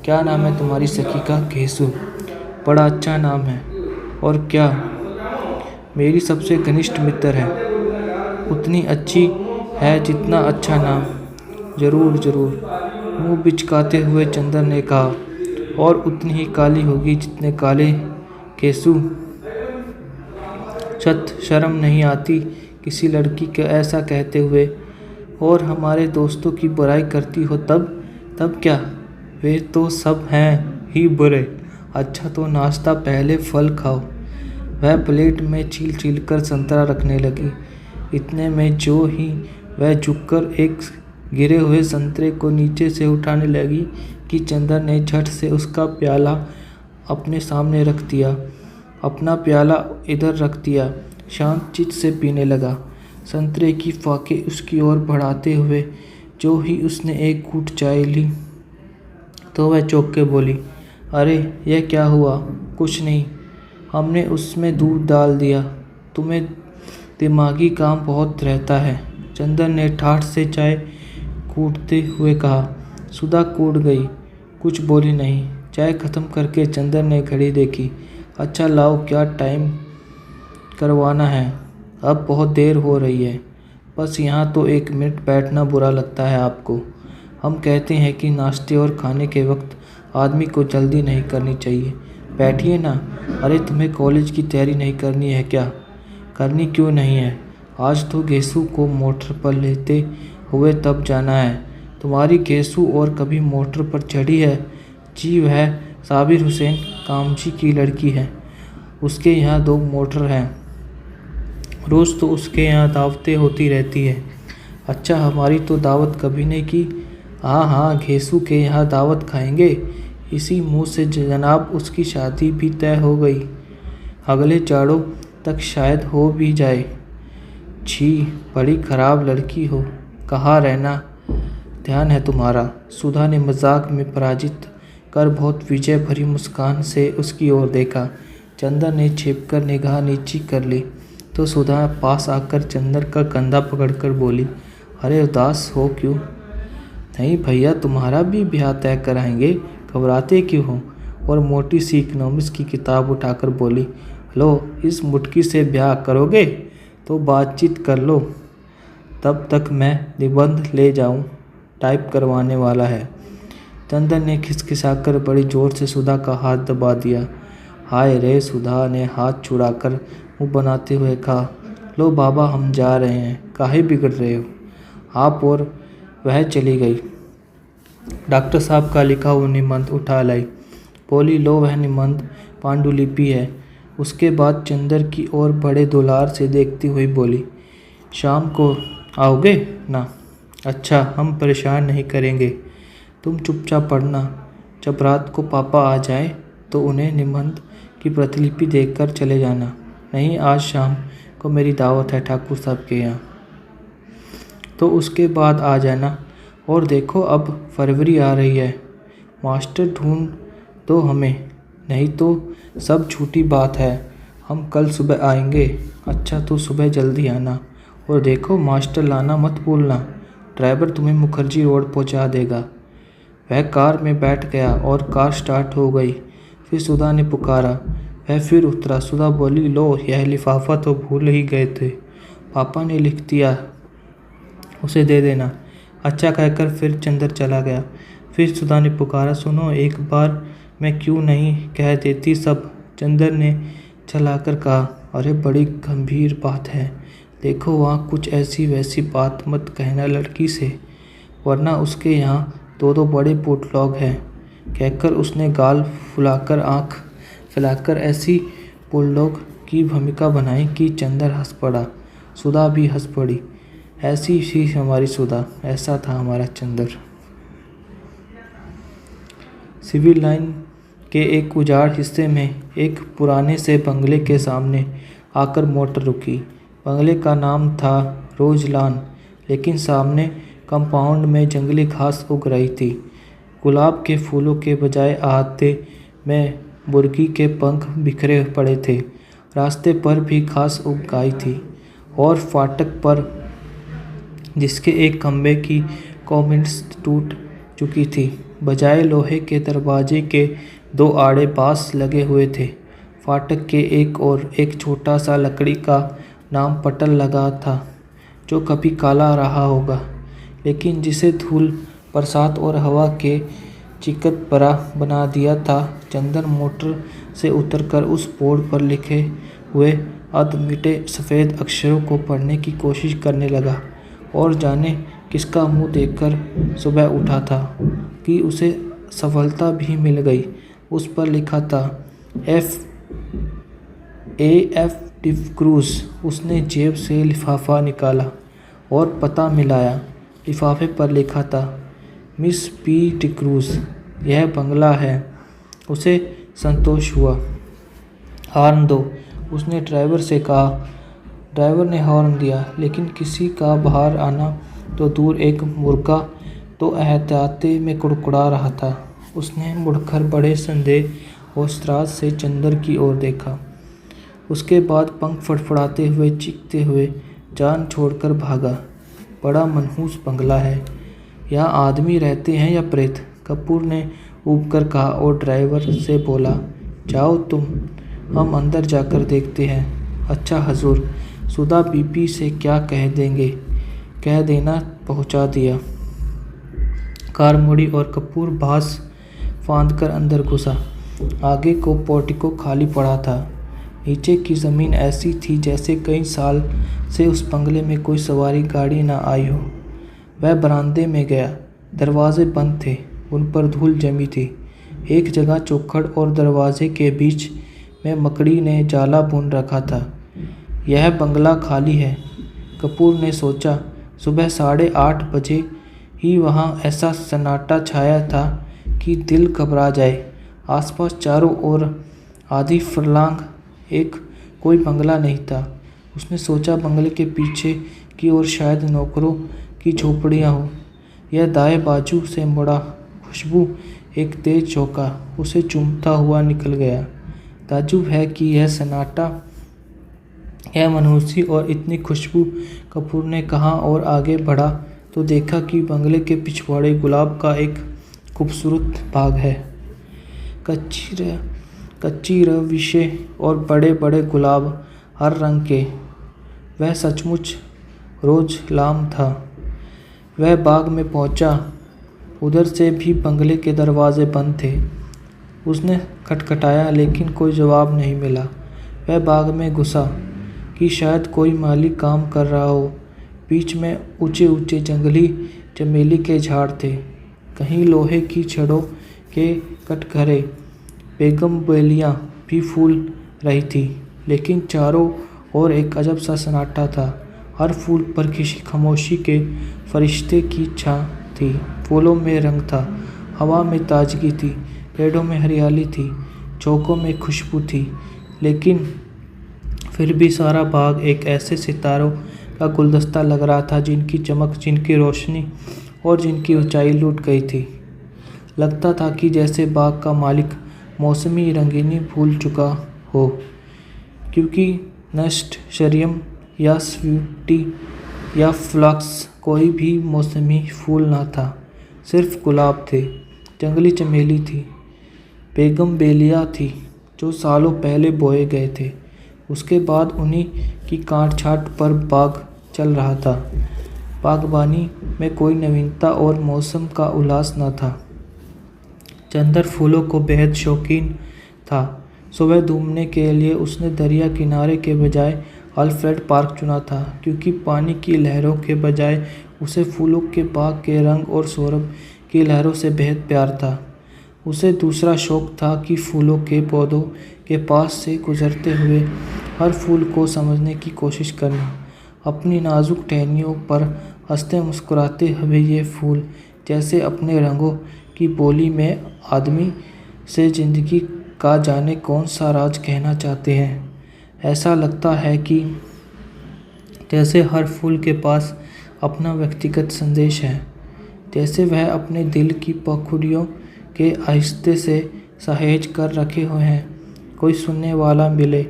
क्या नाम है तुम्हारी सखी का? केसु। बड़ा अच्छा नाम है। और क्या? मेरी सबसे घनिष्ठ मित्र है। उतनी अच्छी है जितना अच्छा नाम। जरूर जरूर, मुंह बिचकाते हुए चंदर ने कहा। और उतनी ही काली होगी जितने काले केसु। छत शर्म नहीं आती किसी लड़की के ऐसा कहते हुए? और हमारे दोस्तों की बुराई करती हो तब क्या? वे तो सब हैं ही बुरे। अच्छा तो नाश्ता पहले फल खाओ। वह प्लेट में छील कर संतरा रखने लगी। इतने में जो ही वह झुककर एक गिरे हुए संतरे को नीचे से उठाने लगी कि चंदर ने झट से उसका प्याला अपने सामने रख दिया। अपना प्याला इधर रख दिया। शांत चित्त से पीने लगा। संतरे की फाके उसकी ओर बढ़ाते हुए जो ही उसने एक घूंट चाय ली तो वह चौंक के बोली, अरे यह क्या हुआ? कुछ नहीं, हमने उसमें दूध डाल दिया। तुम्हें दिमागी काम बहुत रहता है। चंदर ने ठाठ से चाय कूटते हुए कहा। सुधा कूट गई, कुछ बोली नहीं। चाय खत्म करके चंदर ने घड़ी देखी। अच्छा लाओ, क्या टाइम करवाना है? अब बहुत देर हो रही है। बस यहाँ तो 1 मिनट बैठना बुरा लगता है आपको। हम कहते हैं कि नाश्ते और खाने के वक्त आदमी को जल्दी नहीं करनी चाहिए। बैठिए ना। अरे तुम्हें कॉलेज की तैयारी नहीं करनी है क्या? करनी क्यों नहीं है? आज तो घेसू को मोटर पर लेते हुए तब जाना है। तुम्हारी घेसू और कभी मोटर पर चढ़ी है? जी, वह साबिर हुसैन कामजी की लड़की है। उसके यहाँ 2 मोटर हैं। रोज़ तो उसके यहाँ दावतें होती रहती है। अच्छा, हमारी तो दावत कभी नहीं की। हाँ, घेसू के यहाँ दावत खाएंगे। इसी मुंह से जनाब उसकी शादी भी तय हो गई। अगले जाड़ों तक शायद हो भी जाए। छी, बड़ी खराब लड़की हो। कहाँ रहना ध्यान है तुम्हारा? सुधा ने मजाक में पराजित कर बहुत विजय भरी मुस्कान से उसकी ओर देखा। चंदर ने छिपकर निगाह नीची कर ली तो सुधा पास आकर चंदर का कंधा पकड़कर बोली, अरे उदास हो क्यों? नहीं भैया, तुम्हारा भी ब्याह तय कराएंगे, घबराते क्यों हो? और मोटी सी इकोनॉमिक्स की किताब उठाकर बोली, लो, इस मुटकी से ब्याह करोगे तो बातचीत कर लो। तब तक मैं निबंध ले जाऊं, टाइप करवाने वाला है। चंदन ने खिसखिसाकर बड़ी जोर से सुधा का हाथ दबा दिया। हाय रे, सुधा ने हाथ छुड़ाकर मुंह बनाते हुए कहा। लो बाबा, हम जा रहे हैं, काहे बिगड़ रहे हो आप। और वह चली गई। डॉक्टर साहब का लिखा हुआ निबंध उठा लाई। बोली, लो वह निबंध पांडुलिपि है। उसके बाद चंदर की ओर बड़े दुलार से देखती हुई बोली, शाम को आओगे ना? अच्छा, हम परेशान नहीं करेंगे, तुम चुपचाप पढ़ना। जब रात को पापा आ जाए तो उन्हें निबंध की प्रतिलिपि देकर चले जाना। नहीं, आज शाम को मेरी दावत है ठाकुर साहब के यहाँ, तो उसके बाद आ जाना। और देखो, अब फरवरी आ रही है, मास्टर ढूंढ दो हमें, नहीं तो सब झूठी बात है। हम कल सुबह आएंगे। अच्छा, तो सुबह जल्दी आना। और देखो, मास्टर लाना मत भूलना। ड्राइवर तुम्हें मुखर्जी रोड पहुंचा देगा। वह कार में बैठ गया और कार स्टार्ट हो गई। फिर सुधा ने पुकारा। वह फिर उतरा। सुधा बोली, लो, यह लिफाफा तो भूल ही गए थे, पापा ने लिख दिया, उसे दे देना। अच्छा कहकर फिर चंदर चला गया। फिर सुधा ने पुकारा, सुनो, एक बार मैं क्यों नहीं कह देती सब। चंदर ने चलाकर कहा, अरे बड़ी गंभीर बात है, देखो वहाँ कुछ ऐसी वैसी बात मत कहना लड़की से, वरना उसके यहाँ दो बड़े बुलडॉग हैं। कहकर उसने गाल फुलाकर आँख फैलाकर ऐसी बुलडॉग की भूमिका बनाई कि चंदर हंस पड़ा। सुधा भी हंस पड़ी। ऐसी ही हमारी सुधा, ऐसा था हमारा चंदर। सिविल लाइन के एक उजाड़ हिस्से में एक पुराने से बंगले के सामने आकर मोटर रुकी। बंगले का नाम था रोजलान, लेकिन सामने कंपाउंड में जंगली घास उग रही थी। गुलाब के फूलों के बजाय अहाते में मुर्गी के पंख बिखरे पड़े थे। रास्ते पर भी घास उग गई थी और फाटक पर, जिसके एक खंभे की कॉमेंट्स टूट चुकी थी, बजाय लोहे के दरवाजे के दो आड़े बांस लगे हुए थे। फाटक के एक और एक छोटा सा लकड़ी का नाम पटल लगा था, जो कभी काला रहा होगा, लेकिन जिसे धूल, बरसात और हवा के चिकट भरा बना दिया था। चंदर मोटर से उतरकर उस बोर्ड पर लिखे हुए अधमिटे सफ़ेद अक्षरों को पढ़ने की कोशिश करने लगा। और जाने किसका मुंह देखकर सुबह उठा था कि उसे सफलता भी मिल गई। उस पर लिखा था F.A.F. डिक्रूज़। उसने जेब से लिफाफा निकाला और पता मिलाया। लिफाफे पर लिखा था, मिस पी डिक्रूज़, यह बंगला है। उसे संतोष हुआ। हॉर्न दो, उसने ड्राइवर से कहा। ड्राइवर ने हॉर्न दिया, लेकिन किसी का बाहर आना तो दूर, एक मुर्गा तो एहतियाती में कुड़कुड़ा रहा था। उसने मुड़कर बड़े संदेह और त्रास से चंदर की ओर देखा। उसके बाद पंख फड़फड़ाते हुए, चीखते हुए जान छोड़कर भागा। बड़ा मनहूस बंगला है, यहाँ आदमी रहते हैं या प्रेत? कपूर ने ऊबकर कहा और ड्राइवर से बोला, जाओ तुम, हम अंदर जाकर देखते हैं। अच्छा हजूर, सुधा बीबी से क्या कह देंगे? कह देना पहुंचा दिया। कार मुड़ी और कपूर बांस फांदकर अंदर घुसा। आगे को पोर्टिको खाली पड़ा था। नीचे की ज़मीन ऐसी थी जैसे कई साल से उस बंगले में कोई सवारी गाड़ी न आई हो। वह बरामदे में गया। दरवाजे बंद थे, उन पर धूल जमी थी। एक जगह चौखट और दरवाजे के बीच में मकड़ी ने जाला बुन रखा था। यह बंगला खाली है, कपूर ने सोचा। सुबह 8:30 बजे ही वहाँ ऐसा सन्नाटा छाया था कि दिल घबरा जाए। आसपास चारों ओर आधी फर्लांग एक कोई बंगला नहीं था। उसने सोचा, बंगले के पीछे की ओर शायद नौकरों की झोपड़ियाँ हो। यह दाएं बाजू से मुड़ा। खुशबू एक तेज झोंका उसे चूमता हुआ निकल गया। ताज्जुब है कि यह सन्नाटा, यह मनहूसी और इतनी खुशबू। कपूर ने कहा और आगे बढ़ा तो देखा कि बंगले के पिछवाड़े गुलाब का एक खूबसूरत बाग है। कच्ची रविशे और बड़े बड़े गुलाब, हर रंग के। वह सचमुच रोजलाम था। वह बाग में पहुंचा। उधर से भी बंगले के दरवाजे बंद थे। उसने खटखटाया लेकिन कोई जवाब नहीं मिला। वह बाग में घुसा कि शायद कोई माली काम कर रहा हो। बीच में ऊंचे ऊंचे जंगली चमेली के झाड़ थे, कहीं लोहे की छड़ों के कटघरे बेगम बेलियाँ भी फूल रही थी, लेकिन चारों ओर एक अजब सा सन्नाटा था। हर फूल पर किसी खामोशी के फरिश्ते की छां थी। फूलों में रंग था, हवा में ताजगी थी, पेड़ों में हरियाली थी, झोंकों में खुशबू थी, लेकिन फिर भी सारा बाग एक ऐसे सितारों का गुलदस्ता लग रहा था जिनकी चमक, जिनकी रोशनी और जिनकी ऊंचाई लूट गई थी। लगता था कि जैसे बाग का मालिक मौसमी रंगीनी भूल चुका हो, क्योंकि नस्टशरियम या स्वीटी या फ्लक्स कोई भी मौसमी फूल ना था। सिर्फ गुलाब थे, जंगली चमेली थी, बेगम बेलिया थी जो सालों पहले बोए गए थे। उसके बाद उन्हीं की काट छांट पर बाग चल रहा था। बागबानी में कोई नवीनता और मौसम का उल्लास न था। चंदर फूलों को बेहद शौकीन था। सुबह घूमने के लिए उसने दरिया किनारे के बजाय अल्फ्रेड पार्क चुना था, क्योंकि पानी की लहरों के बजाय उसे फूलों के बाग के रंग और सौरभ की लहरों से बेहद प्यार था। उसे दूसरा शौक था कि फूलों के पौधों के पास से गुजरते हुए हर फूल को समझने की कोशिश करना। अपनी नाजुक टहनियों पर हंसते मुस्कुराते हुए ये फूल जैसे अपने रंगों की बोली में आदमी से ज़िंदगी का जाने कौन सा राज कहना चाहते हैं। ऐसा लगता है कि जैसे हर फूल के पास अपना व्यक्तिगत संदेश है, जैसे वह अपने दिल की पंखुड़ियों के आहिस्ते से सहेज कर रखे हुए हैं। कोई सुनने वाला मिले,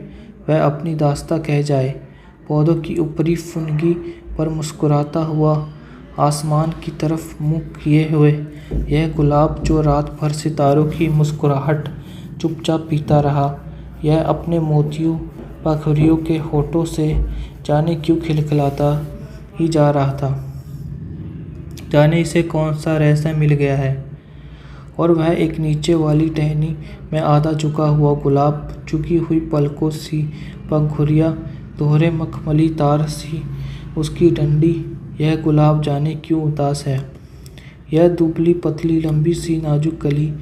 वह अपनी दास्तां कह जाए। पौधों की ऊपरी फुनगी पर मुस्कुराता हुआ आसमान की तरफ मुँह किए हुए यह गुलाब जो रात भर सितारों की मुस्कुराहट चुपचाप पीता रहा, यह अपने मोतियों पंखुड़ियों के होठों से जाने क्यों खिलखिलाता ही जा रहा था। जाने इसे कौन सा रहस्य मिल गया है। और वह एक नीचे वाली टहनी में आधा झुका हुआ गुलाब, झुकी हुई पलकों सी पंखुड़ियाँ, दोहरे मखमली तार सी उसकी डंडी। यह गुलाब जाने क्यों उदास है। यह दुबली पतली लंबी सी नाजुक कली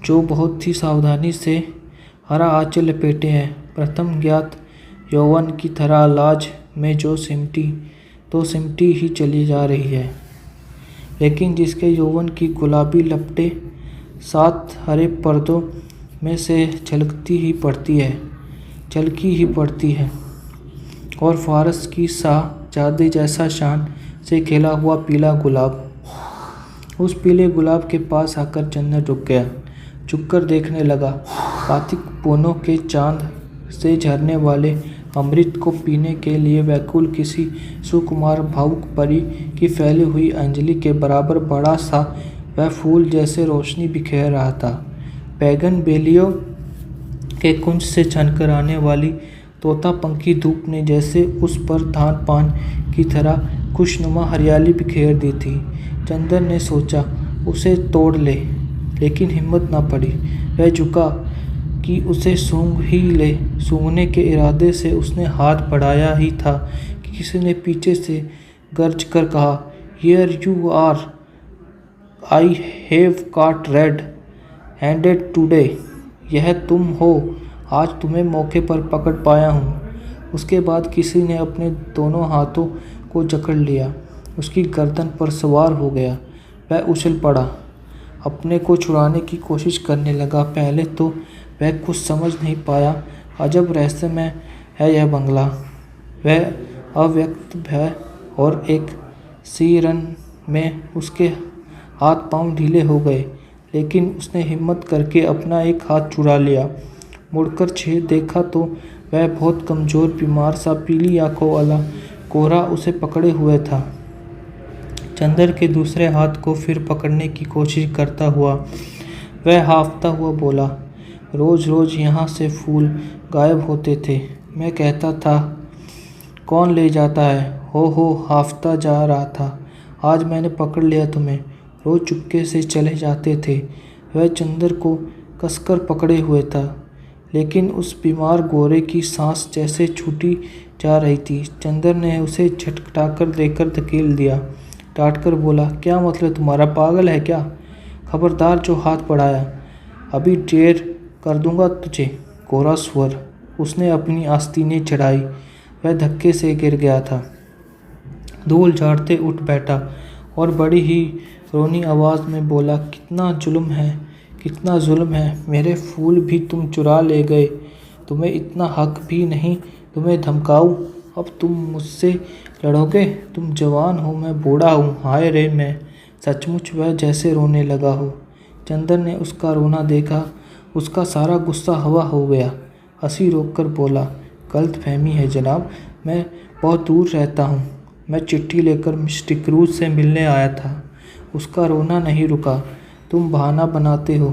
जो बहुत ही सावधानी से हरा आंचल लपेटे है, प्रथम ज्ञात यौवन की तरह लाज में जो सिमटी ही चली जा रही है, लेकिन जिसके यौवन की गुलाबी लपटें 7 हरे पर्दों में से झलकी ही पड़ती है। और फारस की शाहजादे जैसा शान से खिला हुआ पीला गुलाब। उस पीले गुलाब के पास आकर चंदन रुक गया, झुककर देखने लगा। कार्तिक पूर्णिमा के चांद से झरने वाले अमृत को पीने के लिए व्याकुल किसी सुकुमार भावुक परी की फैली हुई अंजलि के बराबर बड़ा सा वह फूल जैसे रोशनी बिखेर रहा था। बैगन बेलियों के कुंज से छनकर आने वाली तोता पंखी धूप ने जैसे उस पर धान पान की तरह खुशनुमा हरियाली बिखेर दी थी। चंदन ने सोचा उसे तोड़ ले, लेकिन हिम्मत न पड़ी। वह झुका कि उसे सूंघ ही ले। सूंघने के इरादे से उसने हाथ बढ़ाया ही था कि किसी ने पीछे से गर्ज कर कहा, here you are, I have caught red handed today. यह तुम हो, आज तुम्हें मौके पर पकड़ पाया हूँ। उसके बाद किसी ने अपने दोनों हाथों को जकड़ लिया, उसकी गर्दन पर सवार हो गया। वह उछल पड़ा, अपने को छुड़ाने की कोशिश करने लगा। पहले तो वह कुछ समझ नहीं पाया। अजब रहस्यमय है यह बंगला। वह अव्यक्त भय और एक सिरन में उसके हाथ पांव ढीले हो गए, लेकिन उसने हिम्मत करके अपना एक हाथ छुड़ा लिया। मुड़कर छेद देखा तो वह बहुत कमज़ोर बीमार सा पीली आंखों वाला कोहरा उसे पकड़े हुए था। चंदर के दूसरे हाथ को फिर पकड़ने की कोशिश करता हुआ वह हांफता हुआ बोला, रोज़ रोज़ यहाँ से फूल गायब होते थे। मैं कहता था कौन ले जाता है। हो हांफता जा रहा था। आज मैंने पकड़ लिया तुम्हें। रोज़ चुपके से चले जाते थे। वह चंदर को कसकर पकड़े हुए था, लेकिन उस बीमार गोरे की सांस जैसे छूटी जा रही थी। चंदर ने उसे झटकाकर देकर धकेल दिया। डांटकर बोला, क्या मतलब तुम्हारा, पागल है क्या? खबरदार जो हाथ बढ़ाया, अभी ढेर कर दूंगा तुझे। गोरा स्वर। उसने अपनी आस्तीनें चढ़ाई। वह धक्के से गिर गया था। धूल झाड़ते उठ बैठा और बड़ी ही रोनी आवाज़ में बोला, कितना जुल्म है, कितना जुल्म है। मेरे फूल भी तुम चुरा ले गए। तुम्हें इतना हक भी नहीं तुम्हें धमकाऊं। अब तुम मुझसे लड़ोगे? तुम जवान हो, मैं बूढ़ा हूँ। हाय रे मैं। सचमुच वह जैसे रोने लगा हो। चंदर ने उसका रोना देखा। उसका सारा गुस्सा हवा हो गया। हंसी रोककर बोला, गलतफहमी है जनाब, मैं बहुत दूर रहता हूँ। मैं चिट्ठी लेकर मिस्टर क्रूज से मिलने आया था। उसका रोना नहीं रुका। तुम बहाना बनाते हो,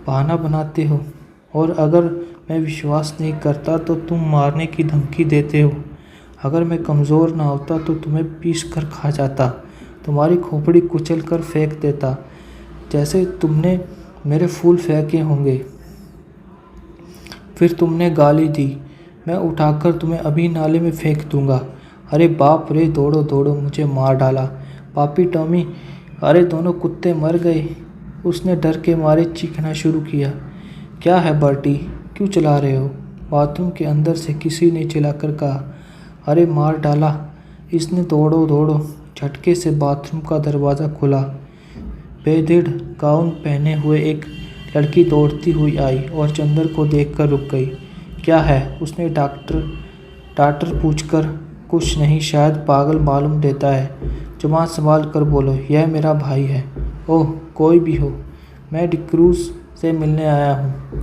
बहाना बनाते हो, और अगर मैं विश्वास नहीं करता तो तुम मारने की धमकी देते हो। अगर मैं कमज़ोर ना होता तो तुम्हें पीस कर खा जाता, तुम्हारी खोपड़ी कुचल कर फेंक देता, जैसे तुमने मेरे फूल फेंके होंगे। फिर तुमने गाली दी, मैं उठाकर तुम्हें अभी नाले में फेंक दूंगा। अरे बाप रे, दौड़ो दौड़ो, मुझे मार डाला। पापी टॉमी, अरे दोनों कुत्ते मर गए। उसने डर के मारे चीखना शुरू किया। क्या है बर्टी, क्यों चिल्ला रहे हो? बाथरूम के अंदर से किसी ने चिल्लाकर कहा। अरे मार डाला इसने, दौड़ो दौड़ो। झटके से बाथरूम का दरवाज़ा खुला। बेधड़ गाउन पहने हुए एक लड़की दौड़ती हुई आई और चंदर को देखकर रुक गई। क्या है? उसने डॉक्टर पूछकर। कुछ नहीं, शायद पागल मालूम देता है। जुबान संभाल कर बोलो, यह मेरा भाई है। ओह, कोई भी हो, मैं डिक्रूज से मिलने आया हूँ।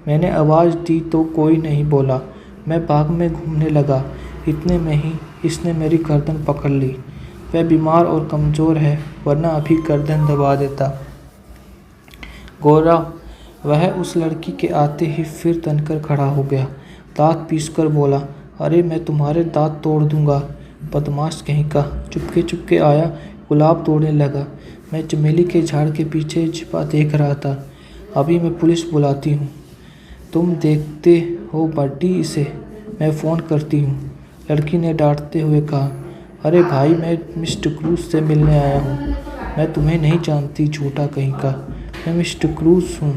मैंने आवाज़ दी तो कोई नहीं बोला। मैं बाग में घूमने लगा। इतने में ही इसने मेरी गर्दन पकड़ ली। वह बीमार और कमज़ोर है, वरना अभी गर्दन दबा देता। गोरा, वह उस लड़की के आते ही फिर तनकर खड़ा हो गया। दांत पीसकर बोला, अरे मैं तुम्हारे दांत तोड़ दूंगा। बदमाश कहीं का। चुपके चुपके आया, गुलाब तोड़ने लगा। मैं चमेली के झाड़ के पीछे छिपा देख रहा था। अभी मैं पुलिस बुलाती हूँ। तुम देखते हो बड्डी इसे, मैं फ़ोन करती हूँ। लड़की ने डांटते हुए कहा। अरे भाई, मैं मिस्टर क्रूज से मिलने आया हूँ। मैं तुम्हें नहीं जानती, झूठा कहीं का। मैं मिस्टर क्रूज हूँ।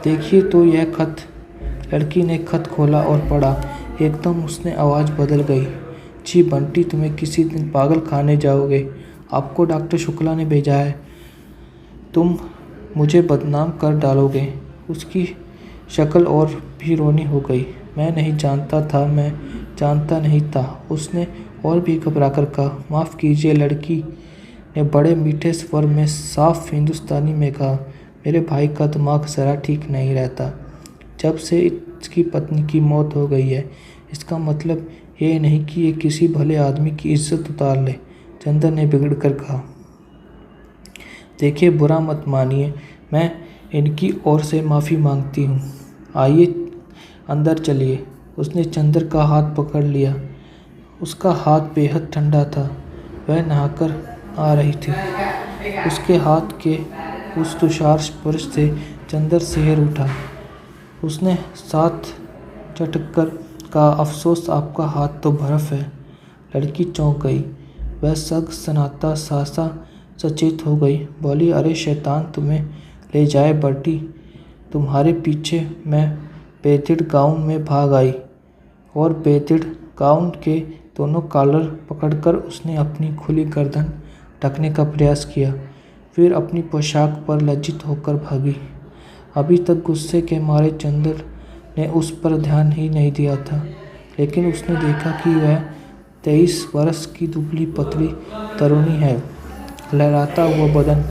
देखिए तो यह खत। लड़की ने खत खोला और पढ़ा। एकदम उसने आवाज़ बदल गई। जी बंटी, तुम्हें किसी दिन पागल खाने जाओगे। आपको डॉक्टर शुक्ला ने भेजा है। तुम मुझे बदनाम कर डालोगे। उसकी शक्ल और भी रोनी हो गई। मैं नहीं जानता था, मैं जानता नहीं था। उसने और भी घबराकर कहा। माफ़ कीजिए, लड़की ने बड़े मीठे स्वर में साफ हिंदुस्तानी में कहा। मेरे भाई का दिमाग ज़रा ठीक नहीं रहता। जब से इसकी पत्नी की मौत हो गई है, इसका मतलब ये नहीं कि ये किसी भले आदमी की इज्जत उतार ले। चंदर ने बिगड़ कर कहा। देखिए, बुरा मत मानिए, मैं इनकी ओर से माफ़ी मांगती हूँ। आइए अंदर चलिए। उसने चंदर का हाथ पकड़ लिया। उसका हाथ बेहद ठंडा था। वह नहाकर आ रही थी। उसके हाथ के उस तुषार स्पर्श से चंदर सिहर उठा। उसने साथ चटककर कहा, अफसोस, आपका हाथ तो बर्फ़ है। लड़की चौंक गई। वह सग सनाता सासा सचेत हो गई। बोली, अरे शैतान तुम्हें ले जाए बर्टी, तुम्हारे पीछे मैं बेधड़ गाउन में भाग आई। और बेधड़ गाउन के दोनों कॉलर पकड़कर उसने अपनी खुली गर्दन ढकने का प्रयास किया। फिर अपनी पोशाक पर लज्जित होकर भागी। अभी तक गुस्से के मारे चंदर ने उस पर ध्यान ही नहीं दिया था, लेकिन उसने देखा कि वह 23 वर्ष की दुबली पतली तरुणी है। लहराता हुआ बदन,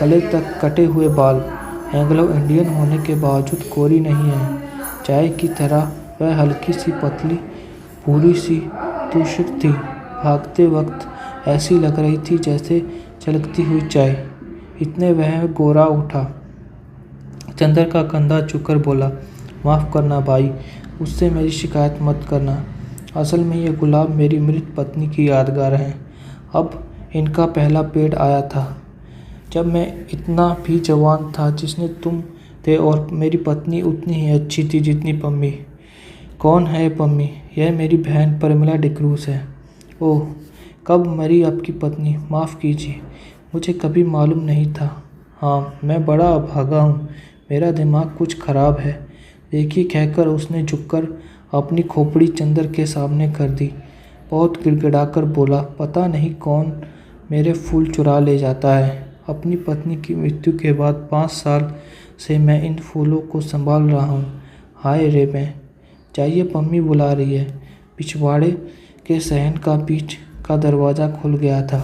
गले तक कटे हुए बाल। एंग्लो इंडियन होने के बावजूद गोरी नहीं है। चाय की तरह वह हल्की सी पतली भूरी सी दूषित थी। भागते वक्त ऐसी लग रही थी जैसे छलकती हुई चाय। इतने वह गोरा उठा। चंदर का कंधा चुकर बोला, माफ़ करना भाई, उससे मेरी शिकायत मत करना। असल में ये गुलाब मेरी मृत पत्नी की यादगार है। अब इनका पहला पेड़ आया था जब मैं इतना भी जवान था, जिसने तुम थे और मेरी पत्नी उतनी ही अच्छी थी जितनी पम्मी। कौन है पम्मी? यह मेरी बहन परिमला डिक्रूज है। ओह, कब मरी आपकी पत्नी? माफ़ कीजिए, मुझे कभी मालूम नहीं था। हाँ, मैं बड़ा अभागा हूँ, मेरा दिमाग कुछ खराब है। देखिए, कहकर उसने झुककर अपनी खोपड़ी चंदर के सामने कर दी। बहुत गिड़गिड़ाकर बोला, पता नहीं कौन मेरे फूल चुरा ले जाता है। अपनी पत्नी की मृत्यु के बाद 5 साल से मैं इन फूलों को संभाल रहा हूँ। हाय रे मैं। जाइए, पम्मी बुला रही है। पिछवाड़े के सहन का बीच का दरवाज़ा खुल गया था।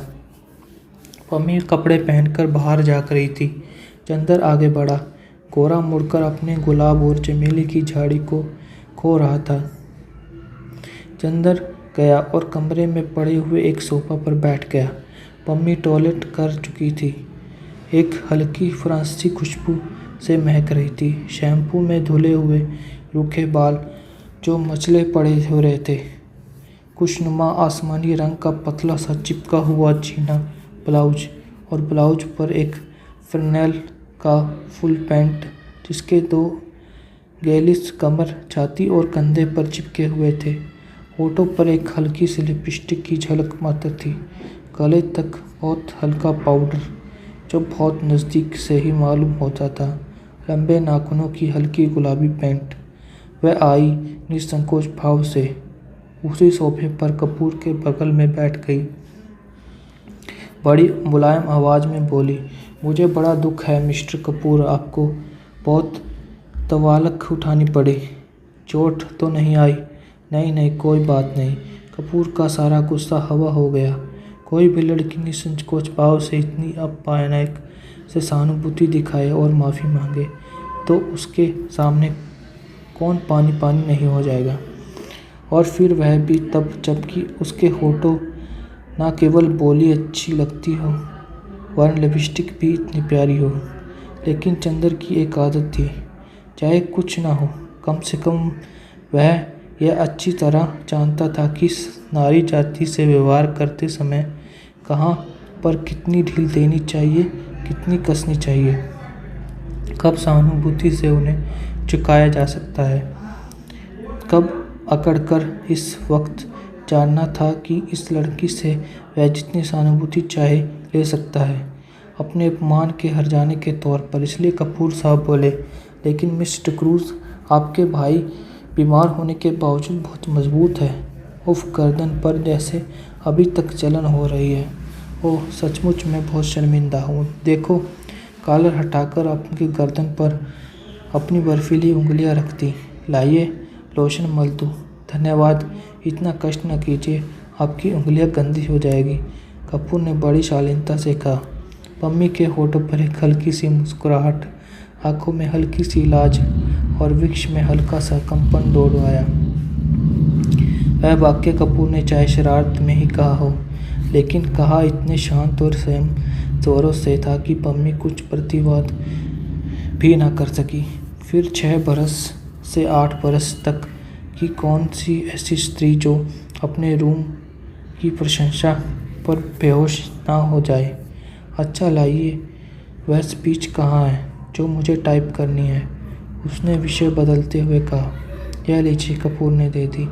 पम्मी कपड़े पहनकर बाहर जा रही थी। चंदर आगे बढ़ा। गोरा मुड़कर अपने गुलाब और चमेली की झाड़ी को खो रहा था। चंदर गया और कमरे में पड़े हुए एक सोफा पर बैठ गया। पम्मी टॉयलेट कर चुकी थी। एक हल्की फ्रांसीसी खुशबू से महक रही थी। शैम्पू में धुले हुए रूखे बाल जो मचले पड़े हो रहे थे। खुशनुमा आसमानी रंग का पतला सा चिपका हुआ चीना ब्लाउज और ब्लाउज पर एक फ्लैनेल का फुल पैंट जिसके 2 गैलिस कमर, छाती और कंधे पर चिपके हुए थे। होठों पर एक हल्की सी लिपस्टिक की झलक मात्र थी। गले तक बहुत हल्का पाउडर जो बहुत नज़दीक से ही मालूम होता था। लंबे नाखूनों की हल्की गुलाबी पैंट। वह आई निसंकोच भाव से उसी सोफे पर कपूर के बगल में बैठ गई। बड़ी मुलायम आवाज़ में बोली, मुझे बड़ा दुख है मिस्टर कपूर, आपको बहुत तवालक उठानी पड़ी। चोट तो नहीं आई? नहीं नहीं, कोई बात नहीं। कपूर का सारा गुस्सा हवा हो गया। कोई भी लड़की निसंकोच भाव से इतनी अपमानजनक से सहानुभूति दिखाए और माफ़ी मांगे तो उसके सामने कौन पानी पानी नहीं हो जाएगा। और फिर वह भी तब जबकि उसके होठों न केवल बोली अच्छी लगती हो वरन लिपस्टिक भी इतनी प्यारी हो। लेकिन चंदर की एक आदत थी, चाहे कुछ ना हो कम से कम वह यह अच्छी तरह जानता था कि नारी जाति से व्यवहार करते समय कहाँ पर कितनी ढील देनी चाहिए, कितनी कसनी चाहिए, कब सहानुभूति से उन्हें झुकाया जा सकता है, कब अकड़कर। इस वक्त जानना था कि इस लड़की से वह जितनी सहानुभूति चाहे ले सकता है अपने अपमान के हर जाने के तौर पर। इसलिए कपूर साहब बोले, लेकिन मिस्टर क्रूज, आपके भाई बीमार होने के बावजूद बहुत मजबूत है। उफ, गर्दन पर जैसे अभी तक जलन हो रही है। ओह, सचमुच मैं बहुत शर्मिंदा हूँ। देखो, कॉलर हटाकर आपकी गर्दन पर अपनी बर्फीली उंगलियाँ रख दी। लाइए, लोशन मल दूँ? धन्यवाद, इतना कष्ट न कीजिए, आपकी उंगलियाँ गंदी हो जाएगी, कपूर ने बड़ी शालीनता से कहा। पम्मी के होठों पर एक हल्की सी मुस्कुराहट, आंखों में हल्की सी लाज और वृक्ष में हल्का सा कंपन दौड़ आया। वह वाक्य कपूर ने चाहे शरारत में ही कहा हो, लेकिन कहा इतने शांत और संयम जोरों से था कि पम्मी कुछ प्रतिवाद भी ना कर सकी। फिर 6 बरस से 8 बरस तक की कौन सी ऐसी स्त्री जो अपने रूम की प्रशंसा पर बेहोश ना हो जाए। अच्छा, लाइए, वह स्पीच कहाँ है जो मुझे टाइप करनी है? उसने विषय बदलते हुए कहा। यह लीजिए, कपूर ने दे दी।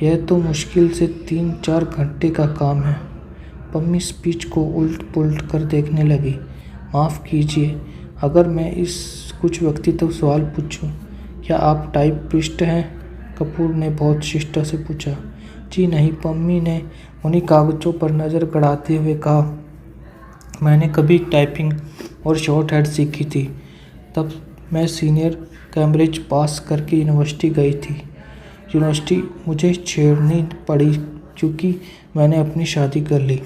यह तो मुश्किल से 3-4 घंटे का काम है। पम्मी स्पीच को उल्ट पुल्ट कर देखने लगी। माफ़ कीजिए अगर मैं इस कुछ व्यक्तित्व सवाल पूछूं, क्या आप टाइपिस्ट हैं? कपूर ने बहुत शिष्टता से पूछा। जी नहीं, पम्मी ने उन्हीं कागज़ों पर नज़र गड़ाते हुए कहा। मैंने कभी टाइपिंग और शॉर्ट हैंड सीखी थी, तब मैं सीनियर कैम्ब्रिज पास करके यूनिवर्सिटी गई थी। यूनिवर्सिटी मुझे छेड़नी पड़ी क्योंकि मैंने अपनी शादी कर ली।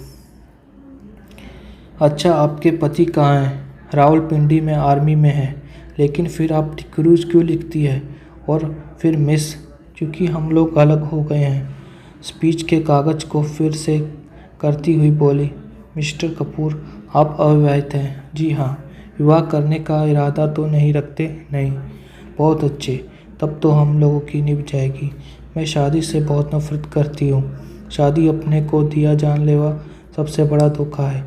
अच्छा, आपके पति कहाँ हैं? रावलपिंडी में आर्मी में है। लेकिन फिर आप डिक्रूज क्यों लिखती है? और फिर मिस, क्योंकि हम लोग अलग हो गए हैं। स्पीच के कागज़ को फिर से करती हुई बोली, मिस्टर कपूर, आप अविवाहित हैं? जी हाँ। विवाह करने का इरादा तो नहीं रखते? नहीं। बहुत अच्छे, तब तो हम लोगों की निभ जाएगी। मैं शादी से बहुत नफरत करती हूँ। शादी अपने को दिया जानलेवा सबसे बड़ा धोखा है।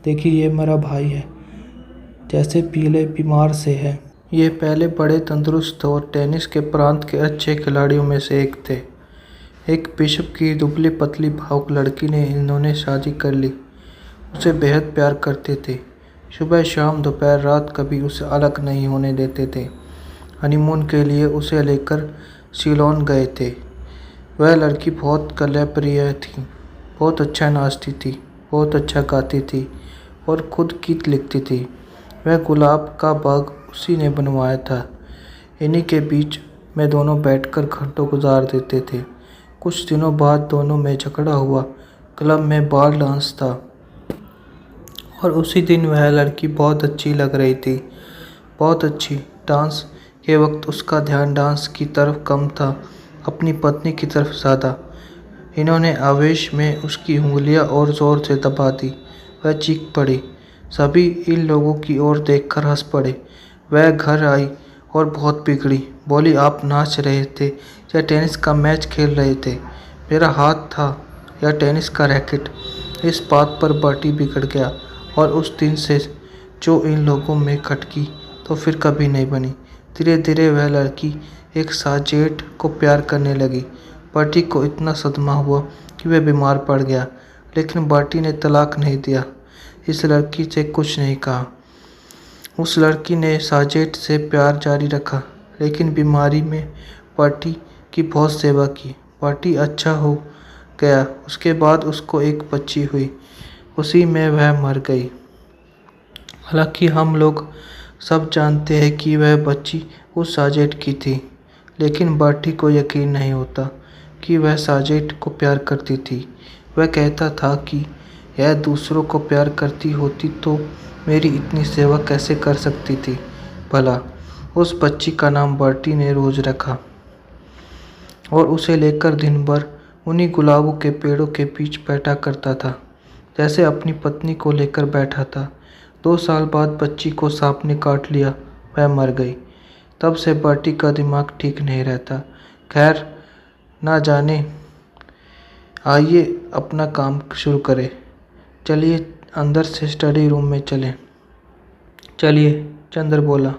देखिए, ये मेरा भाई है, जैसे पीले बीमार से है। ये पहले बड़े तंदुरुस्त और टेनिस के प्रांत के अच्छे खिलाड़ियों में से एक थे। एक बिशप की दुबली पतली भावुक लड़की ने इन्होंने शादी कर ली। उसे बेहद प्यार करते थे। सुबह शाम दोपहर रात कभी उसे अलग नहीं होने देते थे। हनीमून के लिए उसे लेकर सीलोन गए थे। वह लड़की बहुत कलाप्रिय थी, बहुत अच्छा नाचती थी, बहुत अच्छा गाती थी और खुद गीत लिखती थी। वह गुलाब का बाग उसी ने बनवाया था। इन्हीं के बीच में दोनों बैठकर घंटों गुजार देते थे। कुछ दिनों बाद दोनों में झगड़ा हुआ। क्लब में बाल डांस था और उसी दिन वह लड़की बहुत अच्छी लग रही थी, बहुत अच्छी। डांस के वक्त उसका ध्यान डांस की तरफ कम था, अपनी पत्नी की तरफ ज़्यादा। इन्होंने आवेश में उसकी उंगलियां और ज़ोर से दबा दी। वह चीख पड़ी। सभी इन लोगों की ओर देखकर हंस पड़े। वह घर आई और बहुत बिगड़ी। बोली, आप नाच रहे थे या टेनिस का मैच खेल रहे थे? मेरा हाथ था या टेनिस का रैकेट? इस बात पर बर्टी बिगड़ गया और उस दिन से जो इन लोगों में खटकी तो फिर कभी नहीं बनी। धीरे धीरे वह लड़की एक साजेट को प्यार करने लगी। बर्टी को इतना सदमा हुआ कि वह बीमार पड़ गया, लेकिन बर्टी ने तलाक नहीं दिया, इस लड़की से कुछ नहीं कहा। उस लड़की ने साजेट से प्यार जारी रखा, लेकिन बीमारी में बर्टी की बहुत सेवा की। बर्टी अच्छा हो गया। उसके बाद उसको एक बच्ची हुई। उसी में वह मर गई। हालांकि हम लोग सब जानते हैं कि वह बच्ची उस साजेट की थी, लेकिन बर्टी को यकीन नहीं होता कि वह साजेट को प्यार करती थी। वह कहता था कि यह दूसरों को प्यार करती होती तो मेरी इतनी सेवा कैसे कर सकती थी भला। उस बच्ची का नाम बर्टी ने रोज रखा और उसे लेकर दिन भर उन्हीं गुलाबों के पेड़ों के बीच बैठा करता था, जैसे अपनी पत्नी को लेकर बैठा था। 2 साल बाद बच्ची को सांप ने काट लिया, वह मर गई। तब से बर्टी का दिमाग ठीक नहीं रहता। खैर, ना जाने। आइए अपना काम शुरू करें। चलिए अंदर से स्टडी रूम में चलें। चलिए, चंद्र बोला।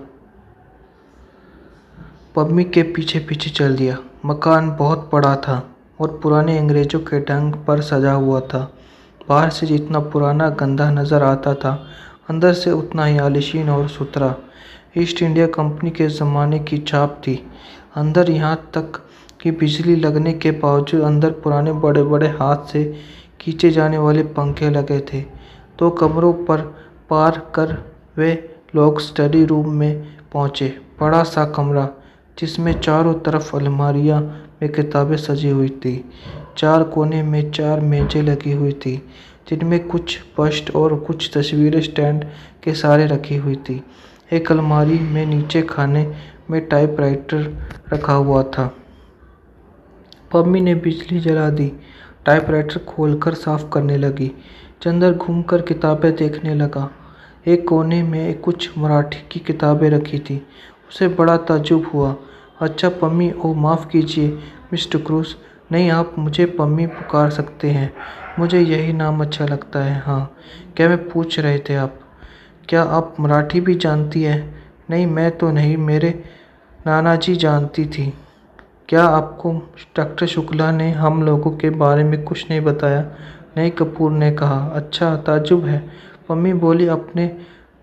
पम्मी के पीछे पीछे चल दिया। मकान बहुत बड़ा था और पुराने अंग्रेजों के ढंग पर सजा हुआ था। बाहर से जितना पुराना गंदा नज़र आता था, अंदर से उतना ही आलीशान और सुथरा। ईस्ट इंडिया कंपनी के ज़माने की छाप थी अंदर, यहाँ तक कि बिजली लगने के बावजूद अंदर पुराने बड़े बड़े हाथ से खींचे जाने वाले पंखे लगे थे। 2 कमरों पर पार कर वे लोग स्टडी रूम में पहुँचे। बड़ा सा कमरा जिसमें चारों तरफ अलमारियां में किताबें सजी हुई थी। 4 कोने में 4 मेजें लगी हुई थी, जिनमें कुछ बस्ट और कुछ तस्वीरें स्टैंड के सहारे रखी हुई थी। एक अलमारी में नीचे खाने में टाइपराइटर रखा हुआ था। पम्मी ने बिजली जला दी। टाइपराइटर खोलकर साफ करने लगी। चंदर घूमकर किताबें देखने लगा। एक कोने में कुछ मराठी की किताबें रखी थी। उसे बड़ा ताज्जुब हुआ। अच्छा पम्मी, ओ माफ़ कीजिए मिस्टर क्रूस। नहीं, आप मुझे पम्मी पुकार सकते हैं, मुझे यही नाम अच्छा लगता है। हाँ, क्या मैं पूछ रहे थे आप? क्या आप मराठी भी जानती हैं? नहीं, मैं तो नहीं, मेरे नाना जी जानती थी। क्या आपको डॉक्टर शुक्ला ने हम लोगों के बारे में कुछ नहीं बताया? नहीं, कपूर ने कहा। अच्छा, ताज्जुब है। पम्मी बोली, अपने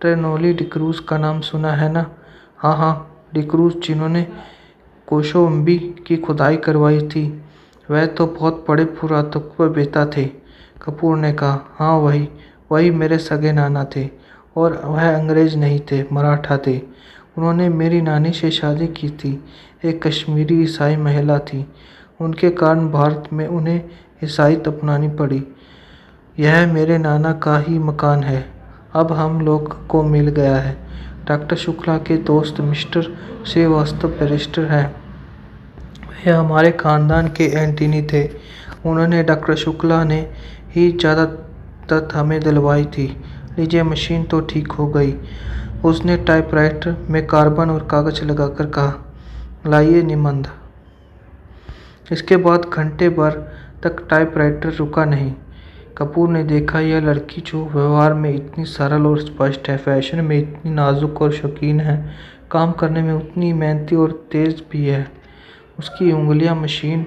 ट्रेनोली डिक्रूज़ का नाम सुना है ना? हाँ हाँ, डिक्रूज़ जिन्होंने कोशोम्बी की खुदाई करवाई थी। वह तो बहुत बड़े पुरातत्ववेत्ता थे। कपूर ने कहा। हाँ, वही वही मेरे सगे नाना थे, और वह अंग्रेज नहीं थे, मराठा थे। उन्होंने मेरी नानी से शादी की थी। एक कश्मीरी ईसाई महिला थी। उनके कारण भारत में उन्हें ईसाईयत अपनानी पड़ी। यह मेरे नाना का ही मकान है। अब हम लोग को मिल गया है। डॉक्टर शुक्ला के दोस्त मिस्टर श्रीवास्तव बैरिस्टर हैं। वह हमारे ख़ानदान के एंटनी थे। उन्होंने डॉक्टर शुक्ला ने ही ज़्यादातर हमें दिलवाई थी। लीजिए, मशीन तो ठीक हो गई। उसने टाइपराइटर में कार्बन और कागज़ लगाकर कहा, लाइए निबंध। इसके बाद घंटे भर तक टाइपराइटर रुका नहीं। कपूर ने देखा, यह लड़की जो व्यवहार में इतनी सरल और स्पष्ट है, फैशन में इतनी नाजुक और शौकीन है, काम करने में उतनी मेहनती और तेज़ भी है। उसकी उंगलियां मशीन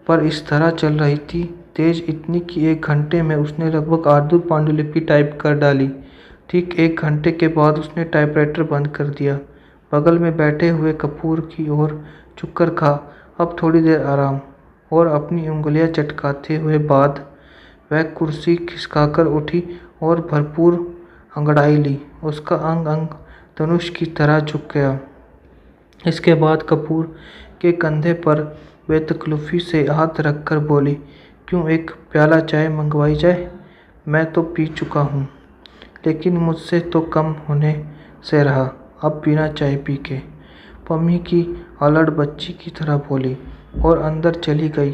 पर इस तरह चल रही थी, तेज इतनी कि 1 घंटे में उसने लगभग आधी पांडुलिपि टाइप कर डाली। ठीक 1 घंटे के बाद उसने टाइपराइटर बंद कर दिया। बगल में बैठे हुए कपूर की ओर झुककर कहा, अब थोड़ी देर आराम। और अपनी उंगलियां चटकाते हुए बाद वह कुर्सी खिसकाकर उठी और भरपूर अंगड़ाई ली। उसका अंग अंग धनुष की तरह झुक गया। इसके बाद कपूर के कंधे पर बेतकल्लुफ़ी से हाथ रखकर बोली, क्यों, एक प्याला चाय मंगवाई जाए? मैं तो पी चुका हूँ, लेकिन मुझसे तो कम होने से रहा, अब बिना चाय पी के। पम्मी की अलड़ बच्ची की तरह बोली और अंदर चली गई।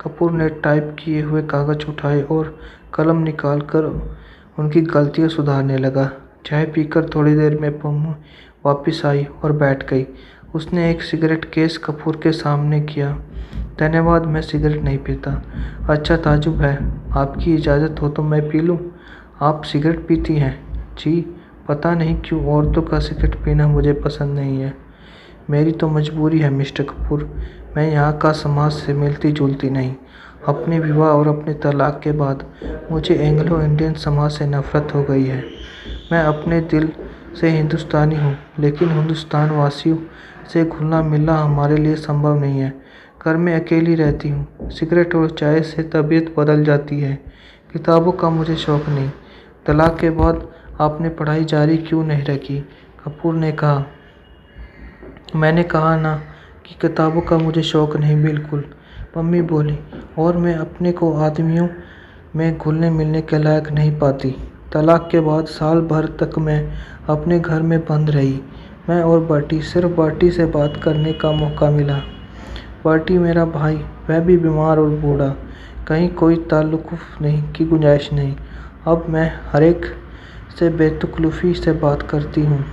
कपूर ने टाइप किए हुए कागज उठाए और कलम निकालकर उनकी गलतियाँ सुधारने लगा। चाय पीकर थोड़ी देर में पम्मी वापस आई और बैठ गई। उसने एक सिगरेट केस कपूर के सामने किया। धन्यवाद, मैं सिगरेट नहीं पीता। अच्छा ताजुब है, आपकी इजाज़त हो तो मैं पी लूँ? आप सिगरेट पीती हैं? जी, पता नहीं क्यों औरतों का सिगरेट पीना मुझे पसंद नहीं है। मेरी तो मजबूरी है मिस्टर कपूर, मैं यहाँ का समाज से मिलती जुलती नहीं। अपने विवाह और अपने तलाक के बाद मुझे एंग्लो इंडियन समाज से नफरत हो गई है। मैं अपने दिल से हिंदुस्तानी हूँ, लेकिन हिंदुस्तान वासियों से घुलना मिलना हमारे लिए संभव नहीं है। घर में अकेली रहती हूँ। सिगरेट और चाय से तबीयत बदल जाती है। किताबों का मुझे शौक़ नहीं। तलाक के बाद आपने पढ़ाई जारी क्यों नहीं रखी? कपूर ने कहा, मैंने कहा ना कि किताबों का मुझे शौक़ नहीं। बिल्कुल, पम्मी बोली, और मैं अपने को आदमियों में घुलने मिलने के लायक नहीं पाती। तलाक के बाद साल भर तक मैं अपने घर में बंद रही। मैं और बर्टी, सिर्फ बर्टी से बात करने का मौका मिला। बर्टी मेरा भाई, वह भी बीमार और बूढ़ा, कहीं कोई ताल्लुक़ नहीं की गुंजाइश नहीं। अब मैं हर एक से बेतकल्लुफ़ी से बात करती हूँ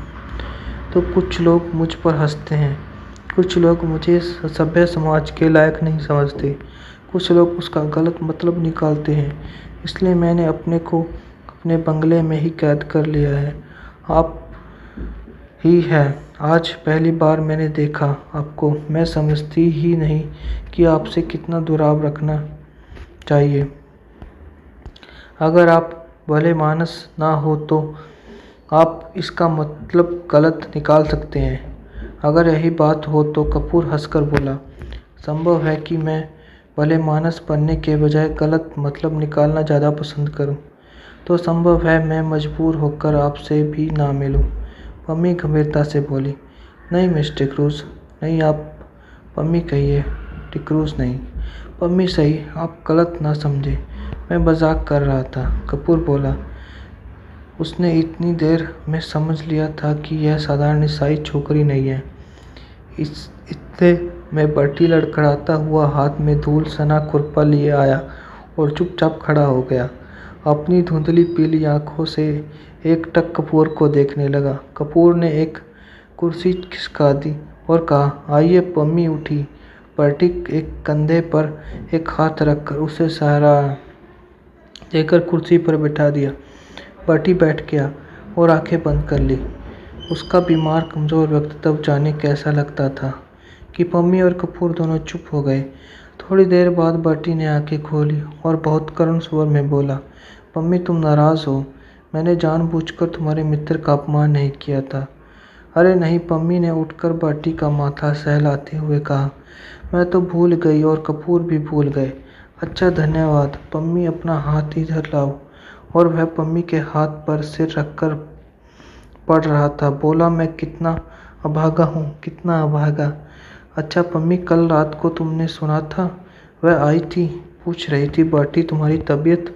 तो कुछ लोग मुझ पर हंसते हैं, कुछ लोग मुझे सभ्य समाज के लायक नहीं समझते, कुछ लोग उसका गलत मतलब निकालते हैं। इसलिए मैंने अपने को अपने बंगले में ही कैद कर लिया है। आप ही है, आज पहली बार मैंने देखा आपको। मैं समझती ही नहीं कि आपसे कितना दुराव रखना चाहिए। अगर आप भले मानस ना हो तो आप इसका मतलब गलत निकाल सकते हैं। अगर यही बात हो तो कपूर हंसकर बोला, संभव है कि मैं भले मानस बनने के बजाय गलत मतलब निकालना ज़्यादा पसंद करूं। तो संभव है मैं मजबूर होकर आपसे भी ना मिलूं। पम्मी गंभीरता से बोली, नहीं मिस्टर क्रूज, नहीं। आप पम्मी कहिए, डिक्रूज नहीं। पम्मी सही, आप गलत ना समझे, मैं मजाक कर रहा था। कपूर बोला। उसने इतनी देर में समझ लिया था कि यह साधारण ईसाई छोकरी नहीं है। इतने में बर्टी लड़खड़ाता हुआ हाथ में धूल सना खुरपा लिए आया और चुपचाप खड़ा हो गया। अपनी धुंधली पीली आंखों से एकटक कपूर को देखने लगा। कपूर ने एक कुर्सी खिसका दी और कहा, आइए। पम्मी उठी। बर्टी एक कंधे पर एक हाथ रखकर उसे सहारा देकर कुर्सी पर बैठा दिया। बर्टी बैठ गया और आंखें बंद कर ली। उसका बीमार कमज़ोर वक्त तब जाने कैसा लगता था कि पम्मी और कपूर दोनों चुप हो गए। थोड़ी देर बाद बर्टी ने आंखें खोली और बहुत करुण स्वर में बोला, पम्मी तुम नाराज़ हो? मैंने जानबूझकर तुम्हारे मित्र का अपमान नहीं किया था। अरे नहीं, पम्मी ने उठकर बर्टी का माथा सहलाते हुए कहा, मैं तो भूल गई और कपूर भी भूल गए। अच्छा धन्यवाद। पम्मी अपना हाथ इधर लाओ। और वह पम्मी के हाथ पर सिर रखकर पढ़ रहा था। बोला, मैं कितना अभागा हूँ, कितना अभागा। अच्छा पम्मी, कल रात को तुमने सुना था वह आई थी, पूछ रही थी, बर्टी तुम्हारी तबीयत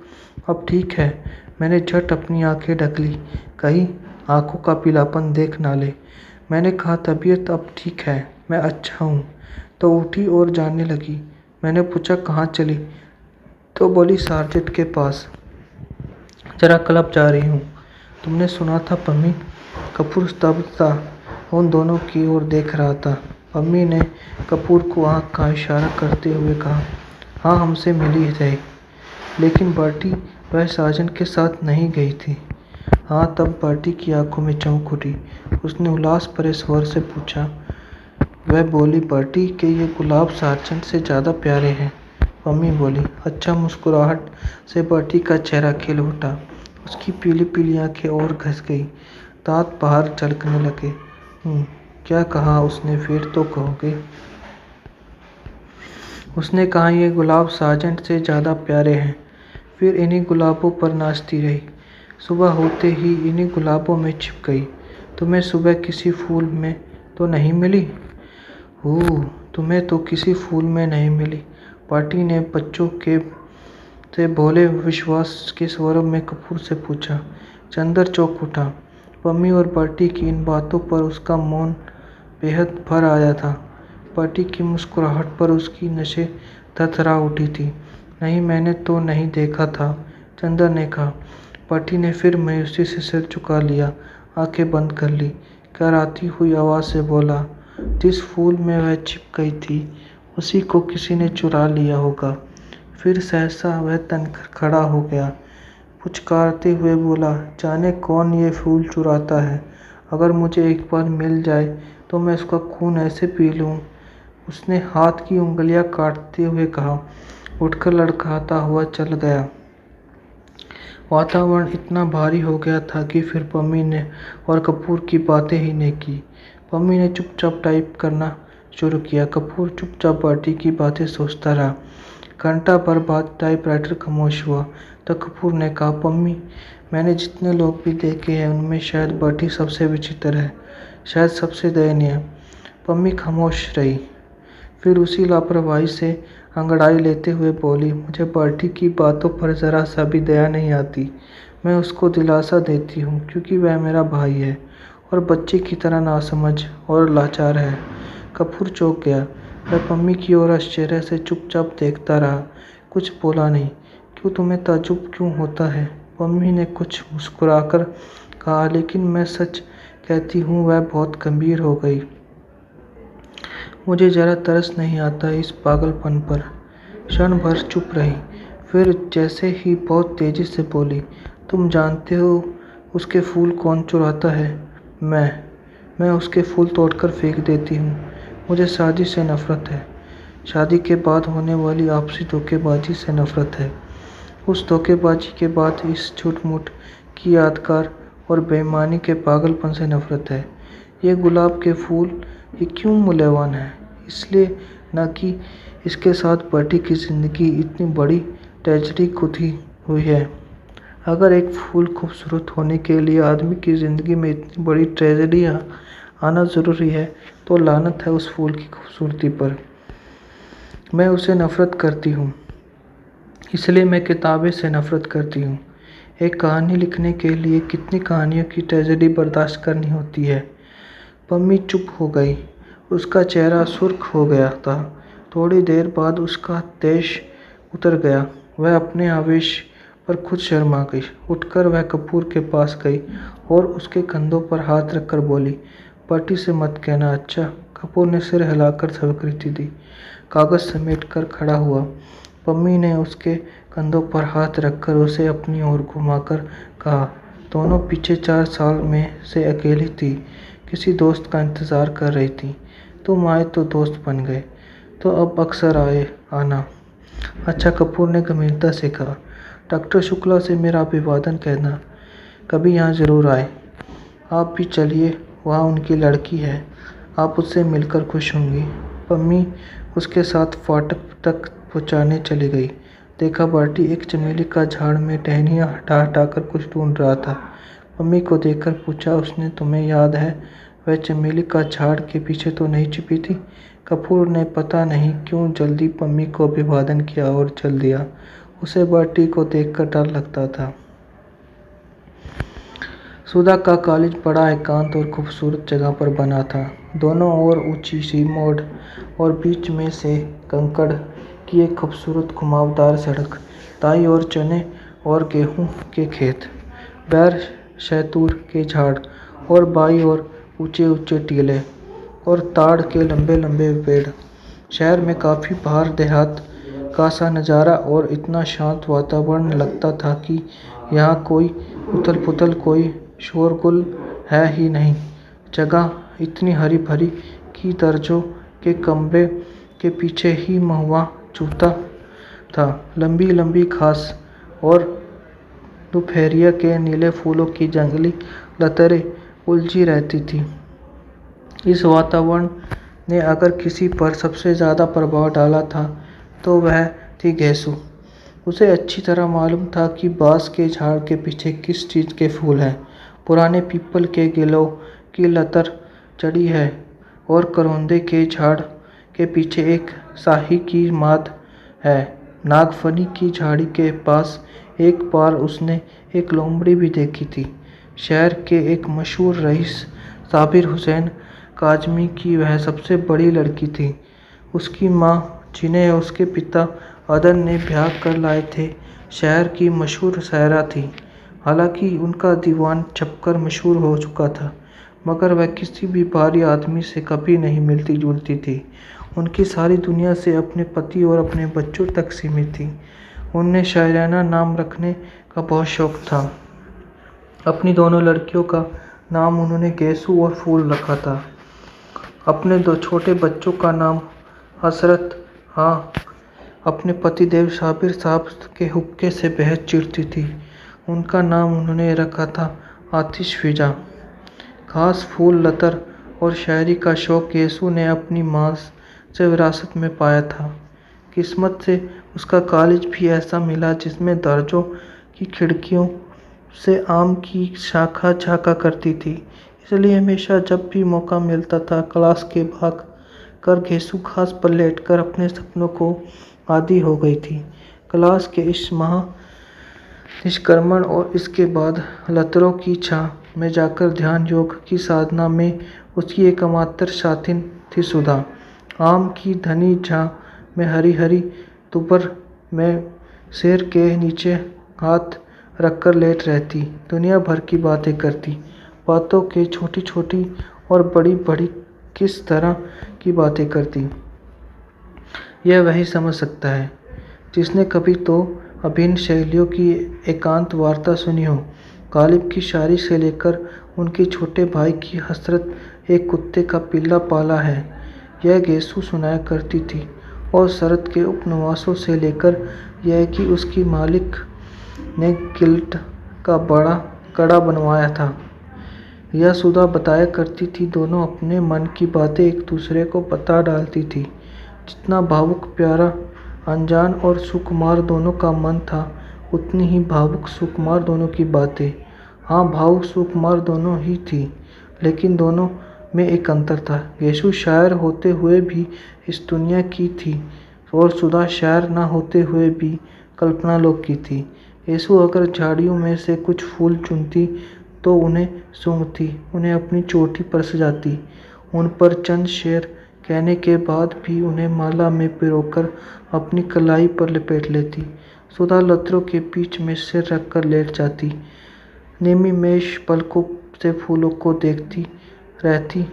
अब ठीक है? मैंने झट अपनी आंखें ढक ली, कहीं आंखों का पीलापन देख ना ले। मैंने कहा, तबीयत अब ठीक है, मैं अच्छा हूँ। तो उठी और जाने लगी। मैंने पूछा, कहाँ चली? तो बोली, सार्जेंट के पास, जरा क्लब जा रही हूँ। तुमने सुना था पम्मी? कपूर स्तब्धता उन दोनों की ओर देख रहा था। पम्मी ने कपूर को आंख का इशारा करते हुए कहा, हाँ हमसे मिली है, लेकिन बर्टी वह साजन के साथ नहीं गई थी। हाँ, तब बर्टी की आंखों में चमक उठी। उसने उल्लास भरे स्वर से पूछा। वह बोली, बर्टी के ये गुलाब सार्जेंट से ज़्यादा प्यारे हैं। पम्मी बोली। अच्छा। मुस्कुराहट से बर्टी का चेहरा खिल उठा। उसकी पीली पीली आंखें और घस गई, दांत बाहर झलकने लगे। क्या कहा उसने? फिर तो कहोगे। उसने कहा ये गुलाब सार्जेंट से ज़्यादा प्यारे हैं। फिर इन्हीं गुलाबों पर नाचती रही। सुबह होते ही इन्हीं गुलाबों में छिप गई। तुम्हें सुबह किसी फूल में तो नहीं मिली? तुम्हें तो किसी फूल में नहीं मिली। पार्टी ने बच्चों के से भोले विश्वास के स्वरों में कपूर से पूछा। चंदर चौंक उठा। पम्मी और पार्टी की इन बातों पर उसका मौन बेहद भर आया था। पार्टी की मुस्कुराहट पर उसकी नसें थरथरा उठी थी। नहीं, मैंने तो नहीं देखा था, चंदर ने कहा। पार्टी ने फिर मायूसी से सिर झुका लिया, आंखें बंद कर ली। कराती हुई आवाज़ से बोला, जिस फूल में वह छिप गई थी उसी को किसी ने चुरा लिया होगा। फिर सहसा वह तनकर खड़ा हो गया, पुचकारते हुए बोला, जाने कौन ये फूल चुराता है। अगर मुझे एक बार मिल जाए तो मैं उसका खून ऐसे पी लूँ। उसने हाथ की उंगलियां काटते हुए कहा। उठकर लड़खड़ाता हुआ चल गया। वातावरण इतना भारी हो गया था कि फिर पम्मी ने और कपूर की बातें ही नहीं की। पम्मी ने चुपचाप टाइप करना शुरू किया। कपूर चुपचाप पार्टी की बातें सोचता रहा। घंटा भर बाद टाइपराइटर खामोश हुआ तो कपूर ने कहा, पम्मी, मैंने जितने लोग भी देखे हैं उनमें शायद बर्टी सबसे विचित्र है, शायद सबसे दयनीय। पम्मी खामोश रही। फिर उसी लापरवाही से अंगड़ाई लेते हुए बोली, मुझे बर्टी की बातों पर ज़रा सा भी दया नहीं आती। मैं उसको दिलासा देती हूँ क्योंकि वह मेरा भाई है और बच्चे की तरह नासमझ और लाचार है। कपूर चौंक गया। वह पम्मी की ओर आश्चर्य से चुपचाप देखता रहा, कुछ बोला नहीं। क्यों, तुम्हें ताज्जुब क्यों होता है? पम्मी ने कुछ मुस्कुराकर कहा, लेकिन मैं सच कहती हूँ वह बहुत गंभीर हो गई। मुझे जरा तरस नहीं आता इस पागलपन पर। क्षण भर चुप रही, फिर जैसे ही बहुत तेजी से बोली, तुम जानते हो उसके फूल कौन चुराता है? मैं उसके फूल तोड़कर फेंक देती हूँ। मुझे शादी से नफरत है। शादी के बाद होने वाली आपसी धोखेबाजी से नफरत है। उस धोखेबाजी के बाद इस झूठ-मूठ की यादगार और बेईमानी के पागलपन से नफरत है। ये गुलाब के फूल ये क्यों मूल्यवान है? इसलिए न कि इसके साथ बर्टी की ज़िंदगी इतनी बड़ी ट्रेजेडी गुथी हुई है। अगर एक फूल खूबसूरत होने के लिए आदमी की ज़िंदगी में इतनी बड़ी ट्रेजेडी आना ज़रूरी है तो लानत है उस फूल की खूबसूरती पर। मैं उसे नफ़रत करती हूँ, इसलिए मैं किताबें से नफ़रत करती हूँ। एक कहानी लिखने के लिए कितनी कहानियों की ट्रेजेडी बर्दाश्त करनी होती है। पम्मी चुप हो गई। उसका चेहरा सुर्ख हो गया था। थोड़ी देर बाद उसका तेज उतर गया। वह अपने आवेश पर खुद शर्मा गई। उठकर वह कपूर के पास गई और उसके कंधों पर हाथ रखकर बोली, बर्टी से मत कहना, अच्छा? कपूर ने सिर हिलाकर स्वीकृति दी। कागज समेटकर खड़ा हुआ। पम्मी ने उसके कंधों पर हाथ रखकर उसे अपनी ओर घुमाकर कहा, दोनों पीछे 4 साल में से अकेली थी, किसी दोस्त का इंतज़ार कर रही थी। तुम आए तो दोस्त बन गए, तो अब अक्सर आना। अच्छा, कपूर ने गंभीरता से कहा। डॉक्टर शुक्ला से मेरा अभिवादन कहना, कभी यहाँ ज़रूर आए। आप भी चलिए, वहाँ उनकी लड़की है, आप उससे मिलकर खुश होंगी। पम्मी उसके साथ फाटक तक पहुँचाने चली गई। देखा, बर्टी एक चमेली का झाड़ में टहनियाँ हटा हटाकर कुछ ढूंढ रहा था। पम्मी को देखकर पूछा उसने, तुम्हें याद है वह चमेली का झाड़ के पीछे तो नहीं छिपी थी? कपूर ने पता नहीं क्यों जल्दी पम्मी को अभिवादन किया और चल दिया। उसे बर्टी को देखकर डर लगता था। सुधा का कॉलेज बड़ा एकांत और खूबसूरत जगह पर बना था। दोनों ओर ऊंची सी मोड़ और बीच में से कंकड़ की एक खूबसूरत घुमावदार सड़क। दाईं ओर चने और गेहूं के खेत, बैर शहतूत के झाड़ और बाईं ओर ऊंचे ऊंचे टीले और ताड़ के लंबे लंबे पेड़। शहर में काफ़ी बाहर देहात का सा नज़ारा और इतना शांत वातावरण लगता था कि यहाँ कोई उथल पुथल, कोई शोरगुल है ही नहीं। जगह इतनी हरी भरी कि दर्जों के कमरे के पीछे ही महुआ चूता था। लंबी लंबी घास और दोपहरिया के नीले फूलों की जंगली लतारें उलझी रहती थी। इस वातावरण ने अगर किसी पर सबसे ज़्यादा प्रभाव डाला था तो वह थी गेसु। उसे अच्छी तरह मालूम था कि बांस के झाड़ के पीछे किस चीज़ के फूल हैं। पुराने पीपल के गिलों की लतर चढ़ी है और करौंदे के झाड़ के पीछे एक शाही की माद है। नागफनी की झाड़ी के पास एक बार उसने एक लोमड़ी भी देखी थी। शहर के एक मशहूर रईस साबिर हुसैन काजमी की वह सबसे बड़ी लड़की थी। उसकी माँ, जिन्हें उसके पिता अदन ने ब्याह कर लाए थे, शहर की मशहूर शायरा थी। हालांकि उनका दीवान छपकर मशहूर हो चुका था, मगर वह किसी भी बाहरी आदमी से कभी नहीं मिलती जुलती थी। उनकी सारी दुनिया से अपने पति और अपने बच्चों तक सीमित थी। उन्हें शायराना नाम रखने का बहुत शौक था। अपनी दोनों लड़कियों का नाम उन्होंने गेसु और फूल रखा था। अपने दो छोटे बच्चों का नाम हसरत, हाँ, अपने पति देव साबिर साहब के हुक्के से बेहद चिढ़ती थी। उनका नाम उन्होंने रखा था आतिश फिजा। घास, फूल, लतर और शायरी का शौक गेसु ने अपनी माँ से विरासत में पाया था। किस्मत से उसका कॉलेज भी ऐसा मिला जिसमें दर्जों की खिड़कियों से आम की शाखा झाँका करती थी। इसलिए हमेशा जब भी मौका मिलता था, क्लास के भाग कर गेसु घास पर लेटकर अपने सपनों को आदी हो गई थी। क्लास के इस महा निष्क्रमण और इसके बाद लतरों की छाँ में जाकर ध्यान योग की साधना में उसकी एकमात्र साथिन थी सुधा। आम की घनी छाँ में हरी हरी दोपहर में शेर के नीचे हाथ रखकर लेट रहती, दुनिया भर की बातें करती। बातों के छोटी छोटी और बड़ी बड़ी किस तरह की बातें करती, यह वही समझ सकता है जिसने कभी तो अभिन्न शैलियों की एकांत वार्ता सुनी हो। गालिब की शायरी से लेकर उनके छोटे भाई की हसरत एक कुत्ते का पिल्ला पाला है, यह गेसु सुनाया करती थी। और शरद के उपन्यासों से लेकर यह कि उसकी मालिक ने गिल्ड का बड़ा कड़ा बनवाया था, यह सुधा बताया करती थी। दोनों अपने मन की बातें एक दूसरे को बता डालती थी। जितना भावुक, प्यारा, अनजान और सुकुमार दोनों का मन था, उतनी ही भावुक सुकुमार दोनों की बातें। हाँ, भावुक सुकुमार दोनों ही थी, लेकिन दोनों में एक अंतर था। गेसु शायर होते हुए भी इस दुनिया की थी और सुधा शायर ना होते हुए भी कल्पना लोक की थी। गेसु अगर झाड़ियों में से कुछ फूल चुनती तो उन्हें सूंघती, उन्हें अपनी चोटी पर सजाती, उन पर चंद शेर कहने के बाद भी उन्हें माला में पिरोकर अपनी कलाई पर लपेट लेती। सुधा लतरों के बीच में सिर रखकर लेट जाती, निमिमेश पलकों से फूलों को देखती रहती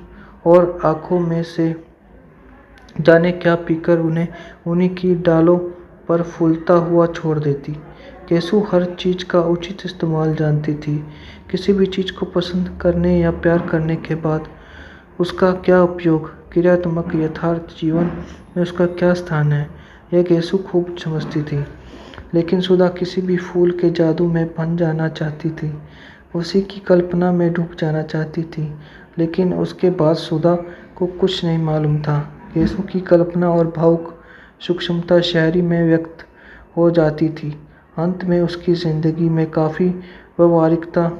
और आंखों में से जाने क्या पीकर उन्हें उन्हीं की डालों पर फूलता हुआ छोड़ देती। गेसु हर चीज़ का उचित इस्तेमाल जानती थी। किसी भी चीज़ को पसंद करने या प्यार करने के बाद उसका क्या उपयोग, क्रियात्मक यथार्थ जीवन में उसका क्या स्थान है, यह गेसु खूब समझती थी। लेकिन सुधा किसी भी फूल के जादू में बन जाना चाहती थी, उसी की कल्पना में डूब जाना चाहती थी। लेकिन उसके बाद सुधा को कुछ नहीं मालूम था। गेसु की कल्पना और भावुक सूक्ष्मता शायरी में व्यक्त हो जाती थी। अंत में उसकी ज़िंदगी में काफ़ी व्यवहारिकता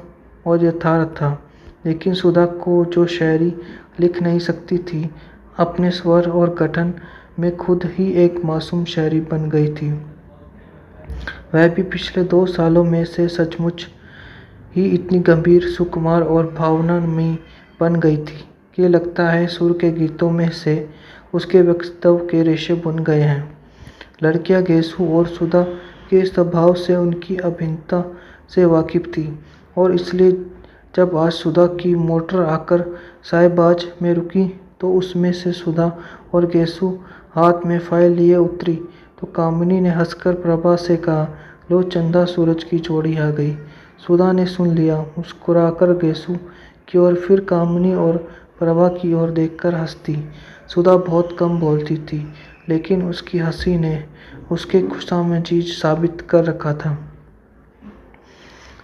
और यथार्थ था। लेकिन सुधा को जो शायरी लिख नहीं सकती थी, अपने स्वर और गठन में खुद ही एक मासूम शायरी बन गई थी। वह भी पिछले 2 सालों में से सचमुच ही इतनी गंभीर, सुकुमार और भावनामयी बन गई थी कि लगता है सुर के गीतों में से उसके व्यक्तित्व के रेशे बुन गए हैं। लड़कियां गेसु और सुधा के स्वभाव से, उनकी अभिन्नता से वाकिफ थी और इसलिए जब आज सुधा की मोटर आकर साहिबाज में रुकी तो उसमें से सुधा और गेसु हाथ में फाइल लिए उतरी तो कामिनी ने हंसकर प्रभा से कहा, लो चंदा सूरज की जोड़ी आ गई। सुधा ने सुन लिया, मुस्कुराकर गेसु की ओर फिर कामिनी और प्रभा की ओर देखकर हंसती। सुधा बहुत कम बोलती थी, लेकिन उसकी हंसी ने उसके खुशामजीज साबित कर रखा था।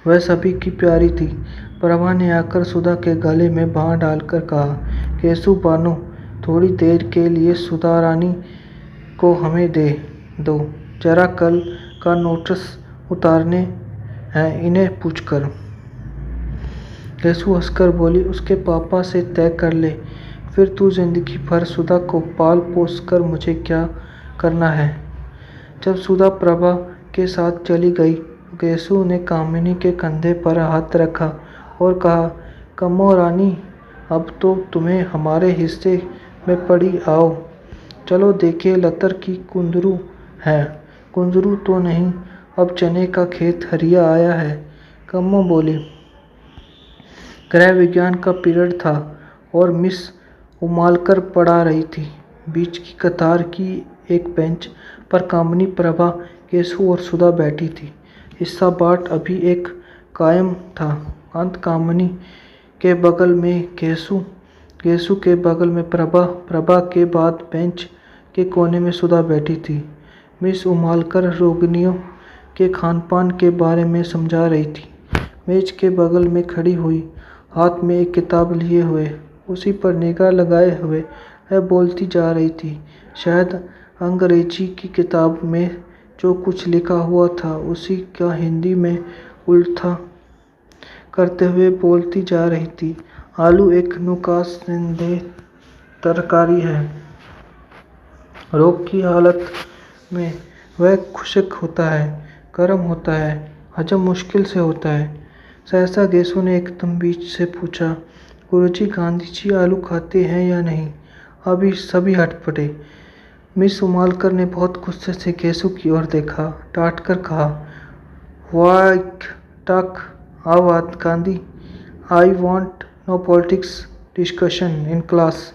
वह सभी की प्यारी थी। प्रभा ने आकर सुधा के गले में बाँह डालकर कहा, केसु बानो, थोड़ी देर के लिए सुधा रानी को हमें दे दो, जरा कल का नोट्स उतारने हैं इन्हें पूछकर। केसु हंसकर बोली, उसके पापा से तय कर ले, फिर तू जिंदगी भर सुधा को पाल पोस कर मुझे क्या करना है। जब सुधा प्रभा के साथ चली गई, केसु ने कामिनी के कंधे पर हाथ रखा और कहा, कमो रानी, अब तो तुम्हें हमारे हिस्से में पड़ी, आओ चलो देखे लतर की कुंदरू है। कुंदरू तो नहीं, अब चने का खेत हरिया आया है। कम्मो बोली। गृह विज्ञान का पीरियड था और मिस उमालकर पढ़ा रही थी। बीच की कतार की एक बेंच पर कामिनी, प्रभा, केसु और सुधा बैठी थी। हिस्सा बाट अभी एक कायम था। अंत कामिनी के बगल में केसु, केसु के बगल में प्रभा, प्रभा के बाद बेंच के कोने में सुधा बैठी थी। मिस उमालकर रोगिणियों के खानपान के बारे में समझा रही थी। मेज के बगल में खड़ी हुई, हाथ में एक किताब लिए हुए, उसी पर निगाह लगाए हुए वह बोलती जा रही थी। शायद अंग्रेजी की किताब में जो कुछ लिखा हुआ था उसी का हिंदी में उल्था करते हुए बोलती जा रही थी। आलू एक नुकसानदेह तरकारी है। रोग की हालत में वह खुश्क होता है, गर्म होता है, हजम मुश्किल से होता है। सहसा गेसु ने एकदम बीच से पूछा, गुरुजी, गांधी जी आलू खाते हैं या नहीं? अभी सभी हट पड़े। मिस उमालकर ने बहुत गुस्से से गेसु की ओर देखा, डांट कर कहा, वाइक टक आवाज Gandhi, I want no politics discussion in class.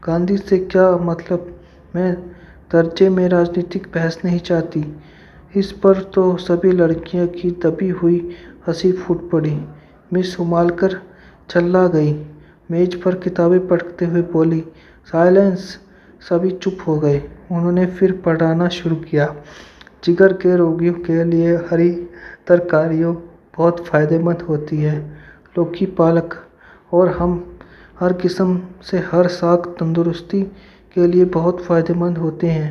Gandhi से क्या मतलब? मैं दर्जे में राजनीतिक बहस नहीं चाहती। इस पर तो सभी लड़कियों की दबी हुई हंसी फूट पड़ी। मिस उमालकर चल्ला गई, मेज पर किताबें पढ़ते हुए बोली, साइलेंस। सभी चुप हो गए। उन्होंने फिर पढ़ाना शुरू किया। जिगर के रोगियों के लिए हरी तरकारियों बहुत फ़ायदेमंद होती है। लौकी, पालक और हम हर किस्म से हर साग तंदुरुस्ती के लिए बहुत फ़ायदेमंद होते हैं।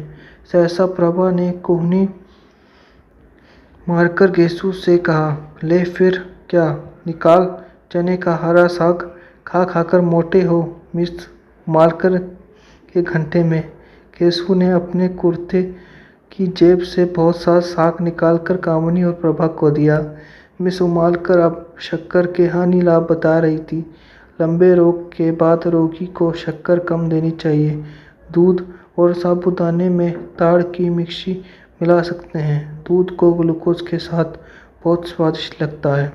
सहसा प्रभा ने कोहनी मारकर गेसु से कहा, ले फिर क्या, निकाल चने का हरा साग, खा खाकर मोटे हो। मिस मालकर के घंटे में गेसु ने अपने कुर्ते की जेब से बहुत सा साग निकालकर कामिनी और प्रभा को दिया। मिस उमालकर अब शक्कर के हानि लाभ बता रही थी। लंबे रोग के बाद रोगी को शक्कर कम देनी चाहिए। दूध और साबूदाने में ताड़ की मिक्सी मिला सकते हैं। दूध को ग्लूकोज के साथ बहुत स्वादिष्ट लगता है।